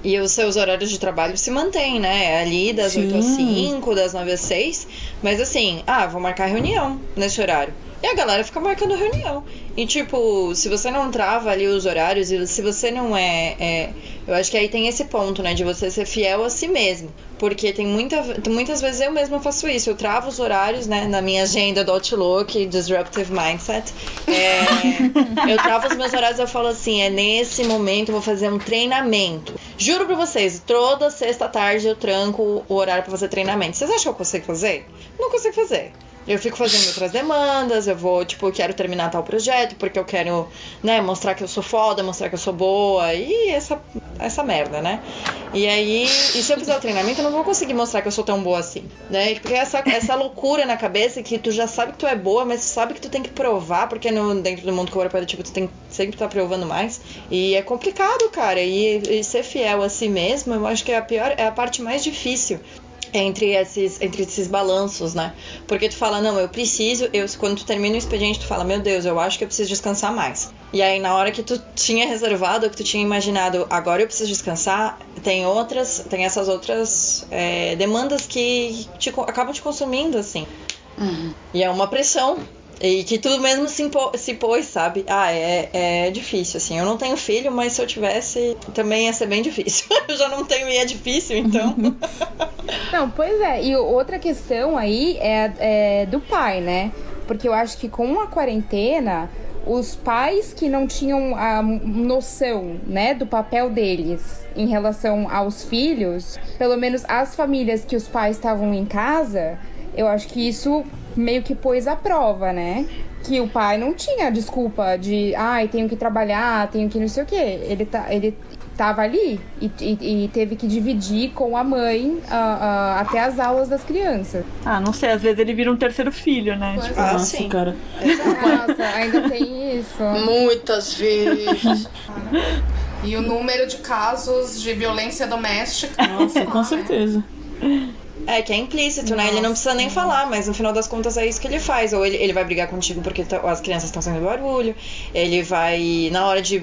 E os seus horários de trabalho se mantêm, né? Ali das 8 às 5, das 9 às 6. Mas assim, vou marcar reunião nesse horário. E a galera fica marcando reunião. E, tipo, se você não trava ali os horários, e se você não eu acho que aí tem esse ponto, né? De você ser fiel a si mesmo. Porque muitas vezes eu mesma faço isso. Eu travo os horários, né? Na minha agenda do Outlook, Disruptive Mindset. Eu travo os meus horários e eu falo assim, nesse momento eu vou fazer um treinamento. Juro pra vocês, toda sexta tarde eu tranco o horário pra fazer treinamento. Vocês acham que eu consigo fazer? Não consigo fazer. Eu fico fazendo outras demandas, eu quero terminar tal projeto, porque eu quero, né, mostrar que eu sou foda, mostrar que eu sou boa, e essa merda, né? E aí, se eu fizer o treinamento, eu não vou conseguir mostrar que eu sou tão boa assim, né? Porque essa loucura na cabeça que tu já sabe que tu é boa, mas tu sabe que tu tem que provar, porque dentro do mundo corporativo tu tem que sempre estar provando mais, e é complicado, cara, e ser fiel a si mesmo, eu acho que é a parte mais difícil. Entre esses balanços, né? Porque tu fala, não, quando tu termina o expediente, tu fala, meu Deus, eu acho que eu preciso descansar mais. E aí, na hora que tu tinha reservado, que tu tinha imaginado, agora eu preciso descansar, tem essas outras demandas que acabam te consumindo, assim. Uhum. E é uma pressão. E que tu mesmo se pôs, sabe? É difícil, assim. Eu não tenho filho, mas se eu tivesse, também ia ser bem difícil. Eu já não tenho e é difícil, então. Não, pois é. E outra questão aí é do pai, né? Porque eu acho que com a quarentena, os pais que não tinham a noção, né, do papel deles em relação aos filhos, pelo menos as famílias que os pais estavam em casa, eu acho que isso meio que pôs à prova, né? Que o pai não tinha desculpa de tenho que trabalhar, tenho que não sei o quê. Ele tava ali e teve que dividir com a mãe até as aulas das crianças. Não sei, às vezes ele vira um terceiro filho, né? Pois tipo, Nossa, sim. cara. Nossa, ainda tem isso. Muitas vezes. E o número de casos de violência doméstica. Nossa, com certeza. Que é implícito, né? Ele não precisa nem falar, mas no final das contas é isso que ele faz. Ou ele vai brigar contigo porque as crianças estão fazendo barulho. Ele vai, na hora de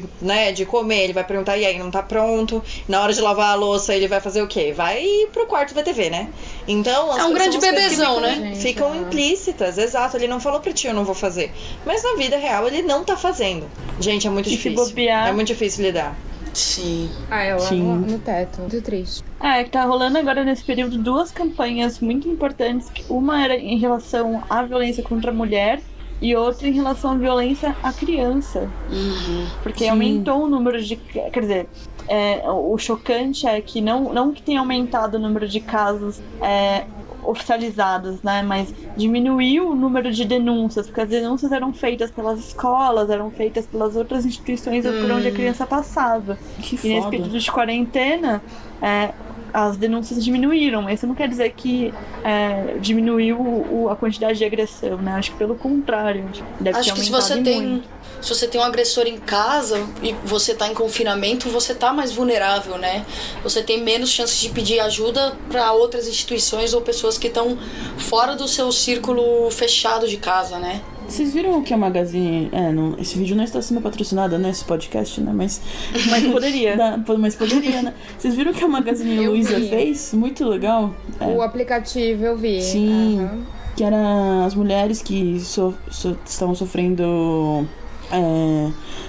comer, ele vai perguntar, e aí, não tá pronto? Na hora de lavar a louça, ele vai fazer o quê? Vai pro quarto da TV, né? Então, é um grande bebezão, né? Ficam implícitas, exato. Ele não falou pra ti, eu não vou fazer. Mas na vida real, ele não tá fazendo. Gente, é muito difícil. Se bobear... É muito difícil lidar. Sim. Eu lá no teto. Muito triste. Que tá rolando agora nesse período 2 campanhas muito importantes. Uma era em relação à violência contra a mulher e outra em relação à violência à criança. Uhum. Porque aumentou o número de... Quer dizer, o chocante é que não que tenha aumentado o número de casos oficializados, né? Mas diminuiu o número de denúncias, porque as denúncias eram feitas pelas escolas, eram feitas pelas outras instituições por onde a criança passava. E nesse período de quarentena, as denúncias diminuíram, mas isso não quer dizer que diminuiu a quantidade de agressão, né? Acho que pelo contrário, deve ter aumentado muito. Se você tem um agressor em casa e você tá em confinamento, você tá mais vulnerável, né? Você tem menos chances de pedir ajuda para outras instituições ou pessoas que estão fora do seu círculo fechado de casa, né? Vocês viram que a Magazine... esse vídeo não está sendo patrocinado, né? Esse podcast, né? Mas poderia. Mas poderia, né? Vocês viram que a Magazine Luiza fez? Muito legal. O aplicativo eu vi. Sim. Uhum. Que eram as mulheres que estavam sofrendo...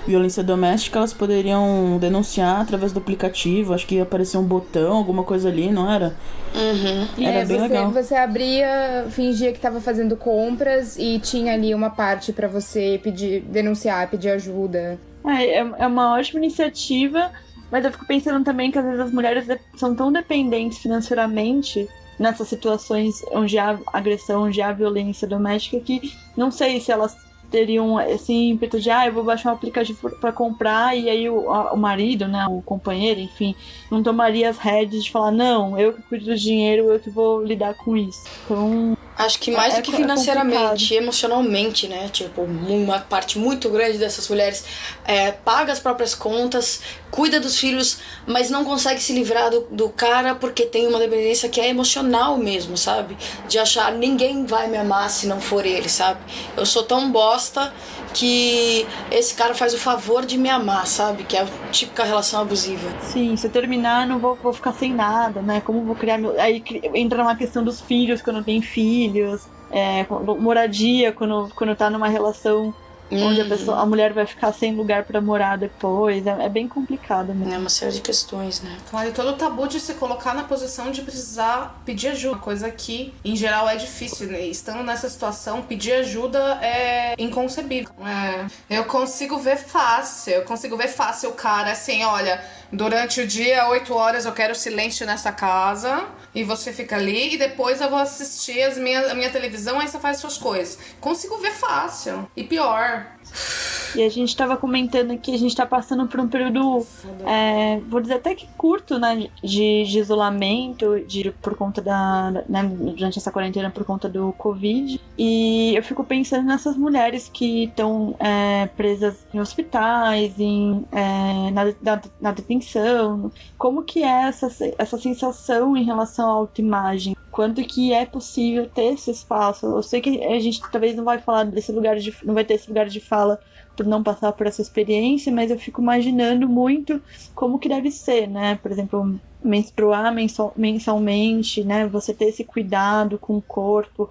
violência doméstica, elas poderiam denunciar através do aplicativo. Acho que ia aparecer um botão, alguma coisa ali, não era? Uhum. Era bem legal. Você abria, fingia que estava fazendo compras e tinha ali uma parte para você denunciar, pedir ajuda. É uma ótima iniciativa, mas eu fico pensando também que às vezes as mulheres são tão dependentes financeiramente nessas situações onde há agressão, onde há violência doméstica, que não sei se elas teriam esse ímpeto de eu vou baixar um aplicativo para comprar, e aí o marido, né, o companheiro, enfim, não tomaria as rédeas de falar, não, eu que cuido do dinheiro, eu que vou lidar com isso. Então, acho que mais do que financeiramente, emocionalmente, né? Tipo, uma parte muito grande dessas mulheres paga as próprias contas, cuida dos filhos, mas não consegue se livrar do cara porque tem uma dependência que é emocional mesmo, sabe? De achar, ninguém vai me amar se não for ele, sabe? Eu sou tão bosta que esse cara faz o favor de me amar, sabe? Que é a típica relação abusiva. Sim, se eu terminar, não vou ficar sem nada, né? Como vou criar meu... Aí entra uma questão dos filhos, que eu não tenho filhos. moradia, quando tá numa relação onde a mulher vai ficar sem lugar pra morar depois. É bem complicado mesmo. É uma série de questões, né? Claro, e todo o tabu de se colocar na posição de precisar pedir ajuda, coisa que, em geral, é difícil, né? Estando nessa situação, pedir ajuda é inconcebível. Eu consigo ver fácil o cara assim, olha, durante o dia, 8 horas, eu quero silêncio nessa casa, e você fica ali, e depois eu vou assistir a minha televisão, aí você faz suas coisas. Consigo ver fácil. E pior. E a gente tava comentando que a gente tá passando por um período, vou dizer até que curto, né, de isolamento, por conta né, durante essa quarentena, por conta do Covid. E eu fico pensando nessas mulheres que estão presas em hospitais, na detenção. Como que é essa sensação em relação à autoimagem? Quanto que é possível ter esse espaço? Eu sei que a gente talvez não vai falar não vai ter esse lugar de fala por não passar por essa experiência, mas eu fico imaginando muito como que deve ser, né? Por exemplo, menstruar mensalmente, né? Você ter esse cuidado com o corpo,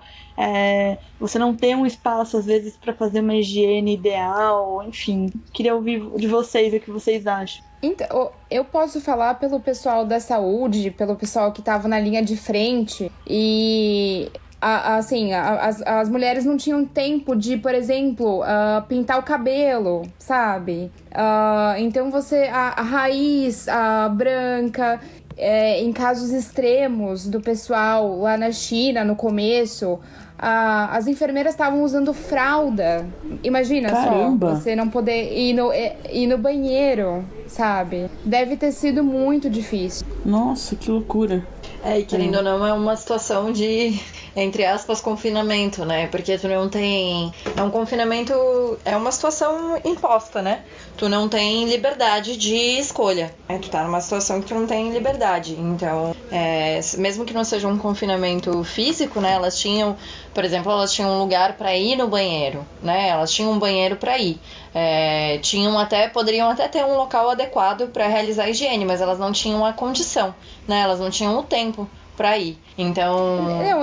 você não ter um espaço, às vezes, para fazer uma higiene ideal, enfim. Queria ouvir de vocês o que vocês acham. Então, eu posso falar pelo pessoal da saúde, pelo pessoal que estava na linha de frente, e as mulheres não tinham tempo de, por exemplo, pintar o cabelo, sabe? Então a raiz branca, em casos extremos do pessoal lá na China, no começo, as enfermeiras estavam usando fralda. Imagina. Caramba. Só, você não poder ir no banheiro, sabe? Deve ter sido muito difícil. Nossa, que loucura. E querendo ou não, é uma situação de, entre aspas, confinamento, né? Porque tu não tem... É um confinamento... É uma situação imposta, né? Tu não tem liberdade de escolha. Tu tá numa situação que tu não tem liberdade. Então, mesmo que não seja um confinamento físico, né? Elas tinham... Por exemplo, elas tinham um lugar pra ir no banheiro, né? Elas tinham um banheiro pra ir. Poderiam até ter um local adequado para realizar a higiene, mas elas não tinham a condição, né? Elas não tinham o tempo para ir. Então... Não,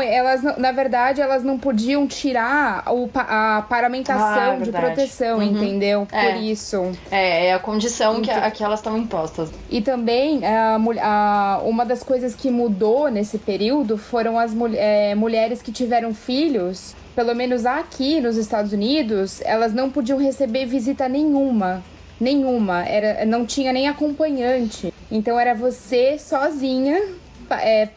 na verdade, elas não podiam tirar a paramentação de proteção, entendeu? Por isso. É a condição que elas estão impostas. E também, uma das coisas que mudou nesse período foram as mulheres que tiveram filhos. Pelo menos aqui nos Estados Unidos, elas não podiam receber visita nenhuma. Não tinha nem acompanhante. Então era você sozinha,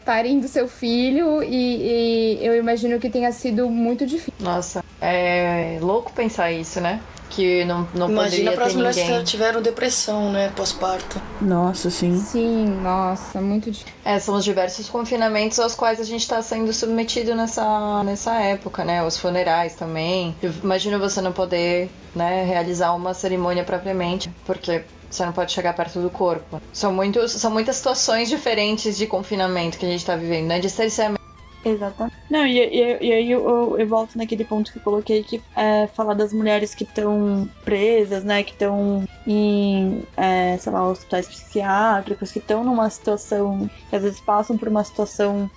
parindo seu filho, e eu imagino que tenha sido muito difícil. Nossa, é louco pensar isso, né? Que não Imagina poderia para as ter mulheres ninguém. que tiveram depressão, né, pós-parto. Nossa, sim. Sim, nossa, muito difícil. São os diversos confinamentos aos quais a gente está sendo submetido nessa época, né? Os funerais também. Imagina você não poder, né, realizar uma cerimônia propriamente, porque você não pode chegar perto do corpo. São muitas situações diferentes de confinamento que a gente está vivendo, né? De cerceamento. Exatamente. Não, e aí eu volto naquele ponto que eu coloquei, que é falar das mulheres que estão presas, né, que estão em, hospitais psiquiátricos, que estão numa situação, que às vezes passam por uma situação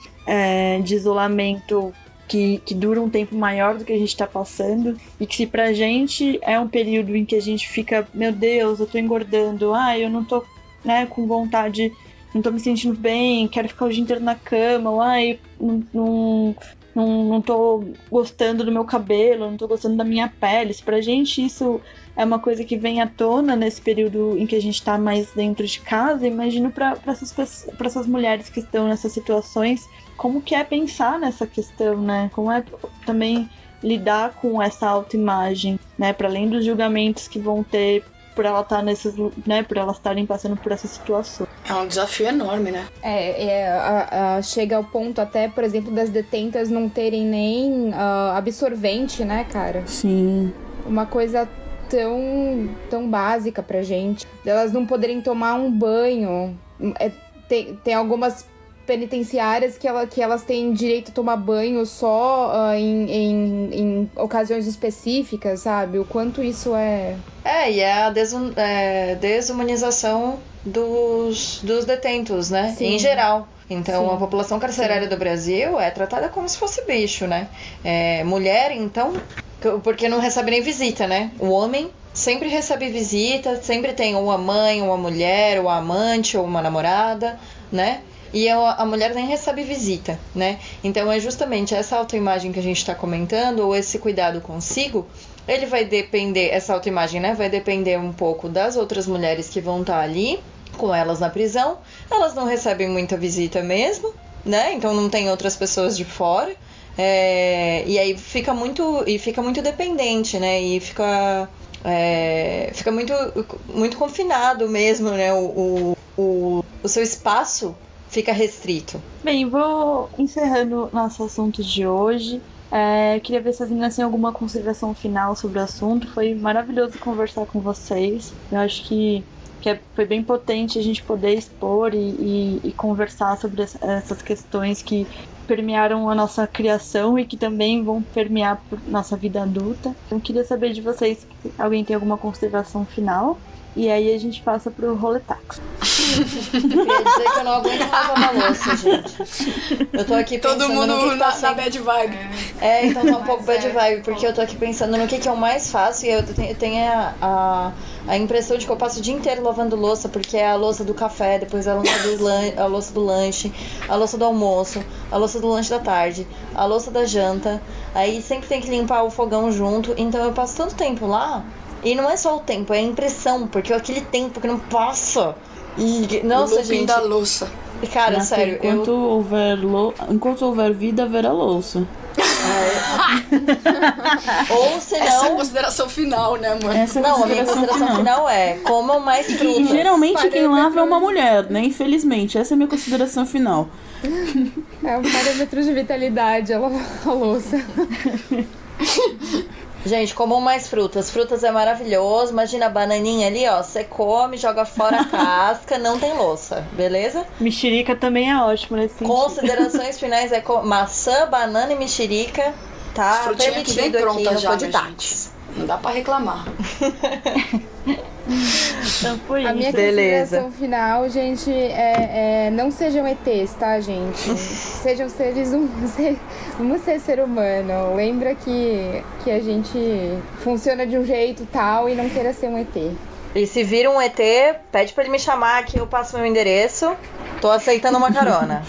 de isolamento que dura um tempo maior do que a gente tá passando, e que se pra gente é um período em que a gente fica, meu Deus, eu tô engordando, eu não tô, né, com vontade, não tô me sentindo bem, quero ficar o dia inteiro na cama, não tô gostando do meu cabelo, não tô gostando da minha pele. Se pra gente isso é uma coisa que vem à tona nesse período em que a gente tá mais dentro de casa, imagino pra essas mulheres que estão nessas situações, como que é pensar nessa questão, né? Como é também lidar com essa autoimagem, né? Para além dos julgamentos que vão ter por ela estar por elas estarem passando por essa situação. É um desafio enorme, né? Chega ao ponto até, por exemplo, das detentas não terem nem absorvente, né, cara? Sim. Uma coisa tão básica pra gente. Elas não poderem tomar um banho. Tem algumas penitenciárias que elas têm direito a tomar banho só em ocasiões específicas, sabe? O quanto isso é... E é a desumanização dos detentos, né? Sim. Em geral. Então, Sim. a população carcerária do Brasil é tratada como se fosse bicho, né? Mulher, então, porque não recebe nem visita, né? O homem sempre recebe visita, sempre tem uma mãe, uma mulher, ou amante, ou uma namorada, né? E a mulher nem recebe visita, né? Então, é justamente essa autoimagem que a gente está comentando, ou esse cuidado consigo, ele vai depender, essa autoimagem, né? Vai depender um pouco das outras mulheres que vão estar ali, com elas na prisão. Elas não recebem muita visita mesmo, né? Então não tem outras pessoas de fora. E aí fica muito dependente, né? E fica muito confinado mesmo, né? O seu espaço fica restrito. Bem, vou encerrando nosso assunto de hoje. Queria ver se as meninas têm alguma consideração final sobre o assunto. Foi maravilhoso conversar com vocês. Eu acho que foi bem potente a gente poder expor e conversar sobre essas questões que permearam a nossa criação e que também vão permear nossa vida adulta. Então, queria saber de vocês se alguém tem alguma consideração final. E aí a gente passa pro roletax. Queria dizer que eu não aguento lavar uma louça, gente. Eu tô aqui pensando Todo mundo no que tá na bad vibe. Então tá um pouco bad vibe, porque eu tô aqui pensando no que é o mais fácil. E eu tenho a impressão de que eu passo o dia inteiro lavando louça, porque é a louça do café, depois a louça do lanche, a louça do almoço, a louça do lanche da tarde, a louça da janta. Aí sempre tem que limpar o fogão junto. Então eu passo tanto tempo lá. E não é só o tempo, é a impressão, porque é aquele tempo que não passa. E, nossa, gente. da louça. Cara, Nata, sério, enquanto houver vida, haverá louça. Ou senão... Essa é a consideração final, né, mano? Essa é a Não, a minha consideração final é: comam mais E frutas. geralmente quem lava é uma mulher, né? Infelizmente, essa é a minha consideração final. É um parâmetro de vitalidade, ela a louça. Gente, comam mais frutas. Frutas é maravilhoso. Imagina a bananinha ali, ó. Você come, joga fora a casca, não tem louça, beleza? Mexerica também é ótimo nesse sentido. Considerações finais é maçã, banana e mexerica. Tá Frutinha que vem permitido aqui pronta no já, Poditax. Não dá pra reclamar. Então foi A minha isso. consideração final, gente, não sejam ETs, tá, gente? Sejam seres vamos ser ser humano. Lembra que a gente funciona de um jeito tal e não queira ser um ET. E se vira um ET, pede pra ele me chamar que eu passo meu endereço. Tô aceitando uma carona.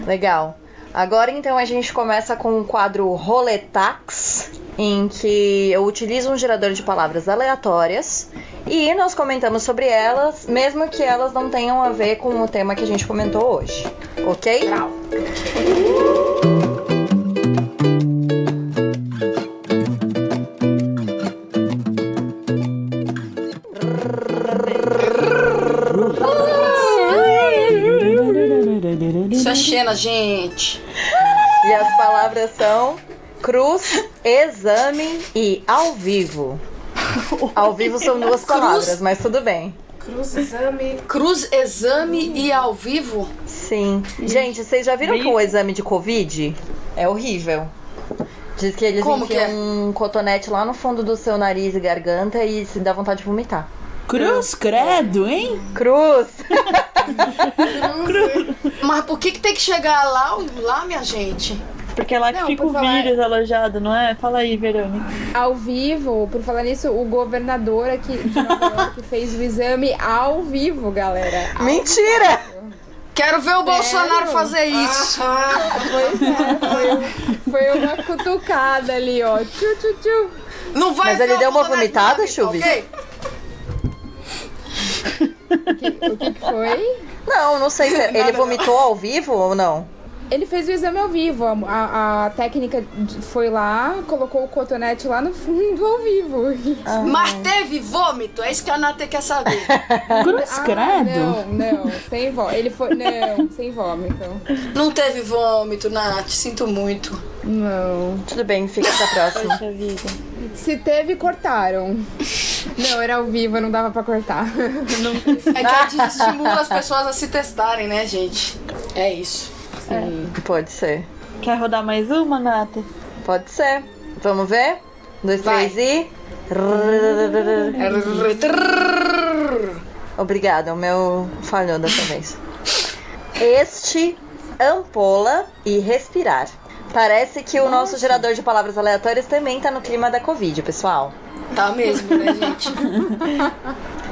Legal. Agora então a gente começa com o quadro Roletax, em que eu utilizo um gerador de palavras aleatórias e nós comentamos sobre elas, mesmo que elas não tenham a ver com o tema que a gente comentou hoje. Ok? Isso é Xena, gente. E as palavras são cruz, exame e ao vivo. Ao vivo são duas palavras, mas tudo bem. Cruz, exame e ao vivo? Sim. Gente, vocês já viram que o exame de Covid é horrível? Diz que eles Como que enfiam é? um cotonete lá no fundo do seu nariz e garganta e se dá vontade de vomitar. Cruz, credo, hein? Cruz! Mas por que tem que chegar lá, minha gente? Porque é lá que Não, fica por o falar- vírus alojado, não é? Fala aí, Verônica. Ao vivo, por falar nisso, o governador aqui de Nova York fez o exame ao vivo, galera. Mentira! Quero ver o Bolsonaro fazer isso. Pois é, foi uma cutucada ali, ó. Tchu, tchu, tchu. Não vai Mas ver ele o deu uma Bolsonaro vomitada, na vida, Chuvi? ok? O que foi? Não sei se ele vomitou ao vivo ou não. Ele fez o exame ao vivo. A técnica foi lá, colocou o cotonete lá no fundo ao vivo. Mas teve vômito? É isso que a Nata quer saber. Cruz, credo. Não, sem vômito. Ele foi. Não, sem vômito. Não teve vômito, Nath. Sinto muito. Não. Tudo bem, fica pra próxima. Poxa vida. Se teve, cortaram. Não, era ao vivo, não dava pra cortar. É que a gente estimula as pessoas a se testarem, né, gente? É isso. Pode ser. Quer rodar mais uma, Nata? Pode ser. Vamos ver? 1, 2, Vai. 3 e... Obrigada, o meu falhou dessa vez. Ampola e respirar. Parece que o nosso gerador de palavras aleatórias também tá no clima da Covid, pessoal. Tá mesmo, né, gente?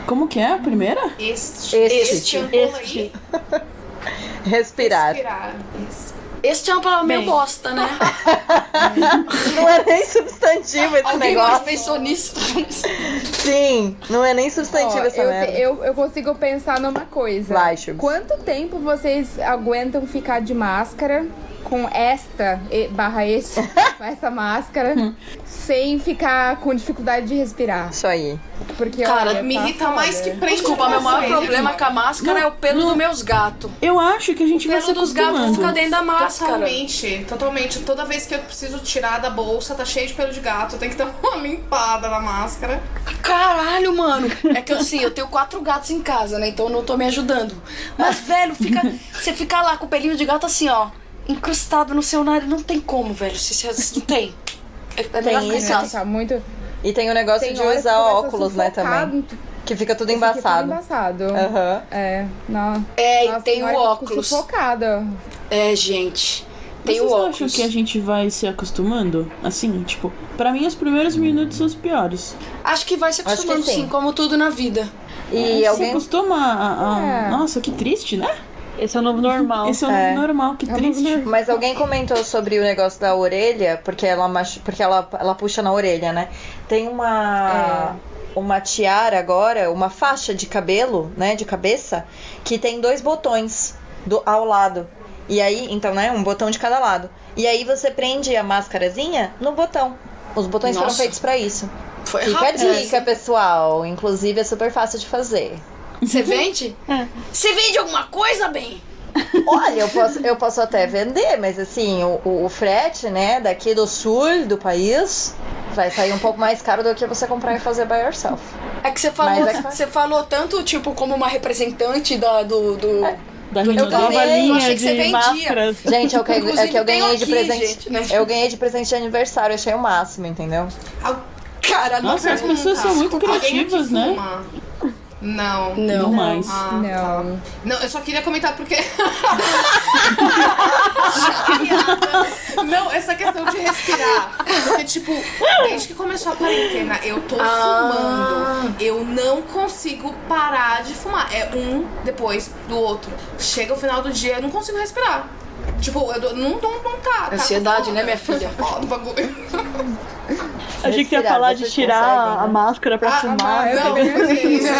Como que é a primeira? Este ampola aí. Respirar. Este é uma palavra meio bosta, né? Não é nem substantivo esse Alguém negócio. mais pensou nisso? Sim, não é nem substantivo essa merda. Eu consigo pensar numa coisa. Vai, Chubs. Quanto tempo vocês aguentam ficar de máscara com com essa máscara, sem ficar com dificuldade de respirar? Isso aí. Porque, Cara, olha, Me tá irrita foda. mais que prende. Desculpa, meu maior problema com a máscara é o pelo dos meus gatos. Eu acho que a gente O vai se pelo dos gatos acostumando. fica dentro da máscara. Totalmente. Toda vez que eu preciso tirar da bolsa, tá cheio de pelo de gato. Eu tenho que dar uma limpada na máscara. Caralho, mano. É que assim, eu tenho 4 gatos em casa, né? Então eu não tô me ajudando. Mas, velho, você fica lá com o pelinho de gato assim, ó, incrustado no seu nariz. Não tem como, velho. Você não tem. Tem isso. Não, tá muito... E tem o negócio Tem de hora que usar começa a óculos, né, sufocar, também. Que fica tudo Esse aqui é embaçado. tudo embaçado. Aham. É, não. É, e Nossa, tem hora o que eu fico óculos. sufocada. É, gente. Tem Vocês o acham óculos. que a gente vai se acostumando? Assim, tipo, pra mim os primeiros minutos são os piores. Acho que vai se Acho que acostumando, sim. sim, como tudo na vida. E Se alguém... acostuma a... É. Nossa, que triste, né? Esse é o novo normal. Esse é o novo normal, que triste. Mas alguém comentou sobre o negócio da orelha, porque ela puxa na orelha, né? Tem uma tiara agora, uma faixa de cabelo, né, de cabeça, que tem 2 botões ao lado. E aí, então, né, um botão de cada lado. E aí você prende a máscarazinha no botão. Os botões foram Nossa. feitos pra isso. Foi Fica a rápido. dica, pessoal. Inclusive é super fácil de fazer. Você vende? Você vende alguma coisa, bem? Olha, eu posso até vender, mas assim, o frete, né, daqui do sul do país vai sair um pouco mais caro do que você comprar e fazer by yourself. É que você falou tanto, tipo, como uma representante do... Da Eu Rinodê. Nova também, eu linha achei que você de vendia. máscaras. Gente, é o que Inclusive, eu ganhei tenho de aqui, presente. gente, né? Eu ganhei de presente de aniversário, achei o máximo, entendeu? Cara, não Nossa, as pessoas são muito Alguém aqui criativas, né? fuma? Não. Não mais. Ah, Não. tá. Não, eu só queria comentar porque. Não, essa questão de respirar. Porque, tipo, desde que começou a quarentena, eu tô fumando. Eu não consigo parar de fumar. É um depois do outro. Chega o final do dia, eu não consigo respirar. Tipo, não tá. Ansiedade, né, minha filha? Foda o bagulho. Achei que você ia Respirar, falar de vocês tirar conseguem, né? a máscara pra fumar. eu Não, também foi isso.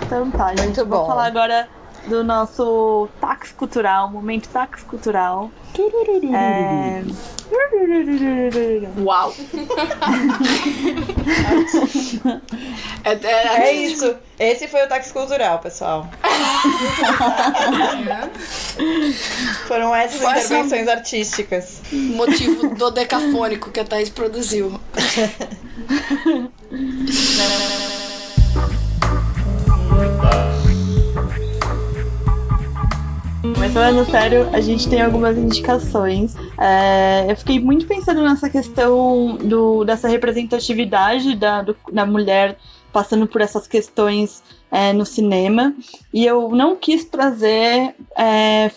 Então tá, gente. Muito bom. Vou falar agora do nosso tax cultural, momento tax cultural. Uau! É isso. Esse foi o táxi cultural, pessoal. Foram essas Foi essa- intervenções artísticas. Motivo do decafônico que a Thaís produziu. Mas falando sério, a gente tem algumas indicações. Eu fiquei muito pensando nessa questão dessa representatividade da mulher passando por essas questões no cinema. E eu não quis trazer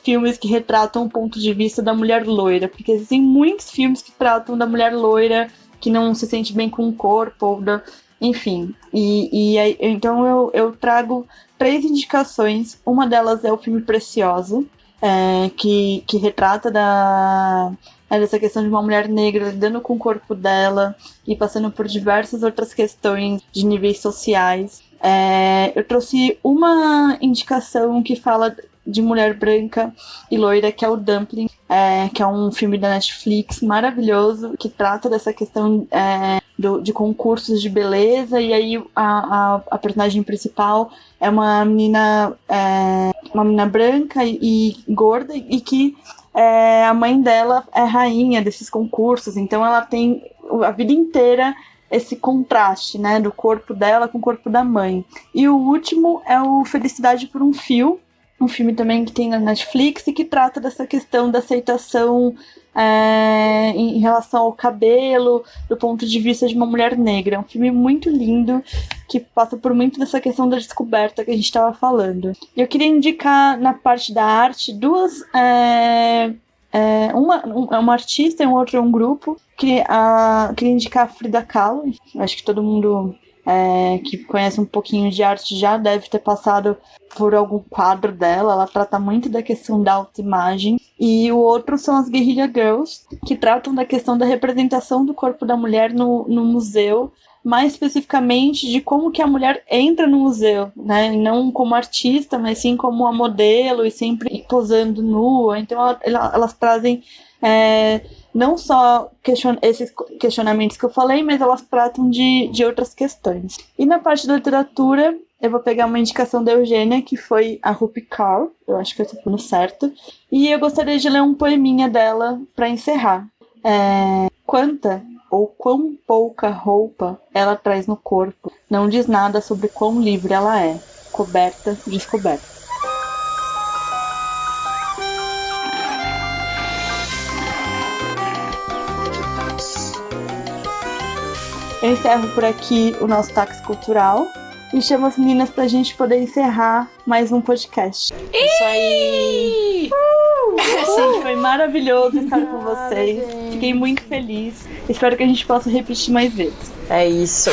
filmes que retratam o ponto de vista da mulher loira, porque existem muitos filmes que tratam da mulher loira que não se sente bem com o corpo, enfim. Então eu trago 3 indicações. Uma delas é o filme Preciosa, que retrata dessa questão de uma mulher negra lidando com o corpo dela e passando por diversas outras questões de níveis sociais. Eu trouxe uma indicação que fala de mulher branca e loira, que é o Dumpling, que é um filme da Netflix maravilhoso, que trata dessa questão de concursos de beleza. E aí a personagem principal é uma menina branca e gorda, e que a mãe dela é rainha desses concursos, então ela tem a vida inteira esse contraste, né, do corpo dela com o corpo da mãe. E o último é o Felicidade por um Fio, um filme também que tem na Netflix e que trata dessa questão da aceitação em relação ao cabelo, do ponto de vista de uma mulher negra. É um filme muito lindo, que passa por muito dessa questão da descoberta que a gente estava falando. Eu queria indicar, na parte da arte, duas... uma artista e um outro é um grupo. Queria indicar a Frida Kahlo. Acho que todo mundo que conhece um pouquinho de arte já deve ter passado por algum quadro dela. Ela trata muito da questão da autoimagem. E o outro são as Guerrilla Girls, que tratam da questão da representação do corpo da mulher no museu, mais especificamente de como que a mulher entra no museu, né? Não como artista, mas sim como uma modelo e sempre posando nua. Então elas trazem não só esses questionamentos que eu falei, mas elas tratam de outras questões. E na parte da literatura, eu vou pegar uma indicação da Eugênia, que foi a Rupi Kaur, eu acho que eu estou falando certo, e eu gostaria de ler um poeminha dela para encerrar. Quanta ou quão pouca roupa ela traz no corpo, não diz nada sobre quão livre ela é, coberta, descoberta. Eu encerro por aqui o nosso Táxi Cultural e chamo as meninas pra gente poder encerrar mais um podcast. Isso aí! Gente, foi maravilhoso estar com vocês. Fiquei muito feliz. Espero que a gente possa repetir mais vezes. É isso.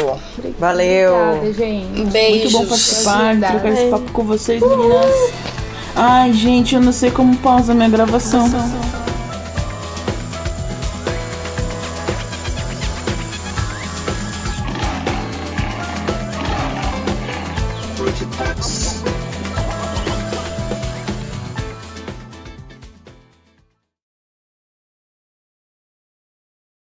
Valeu. Obrigada, gente. Beijos. Muito bom participar, trocar esse papo com vocês, meninas. Ai, gente, eu não sei como pausa a minha gravação.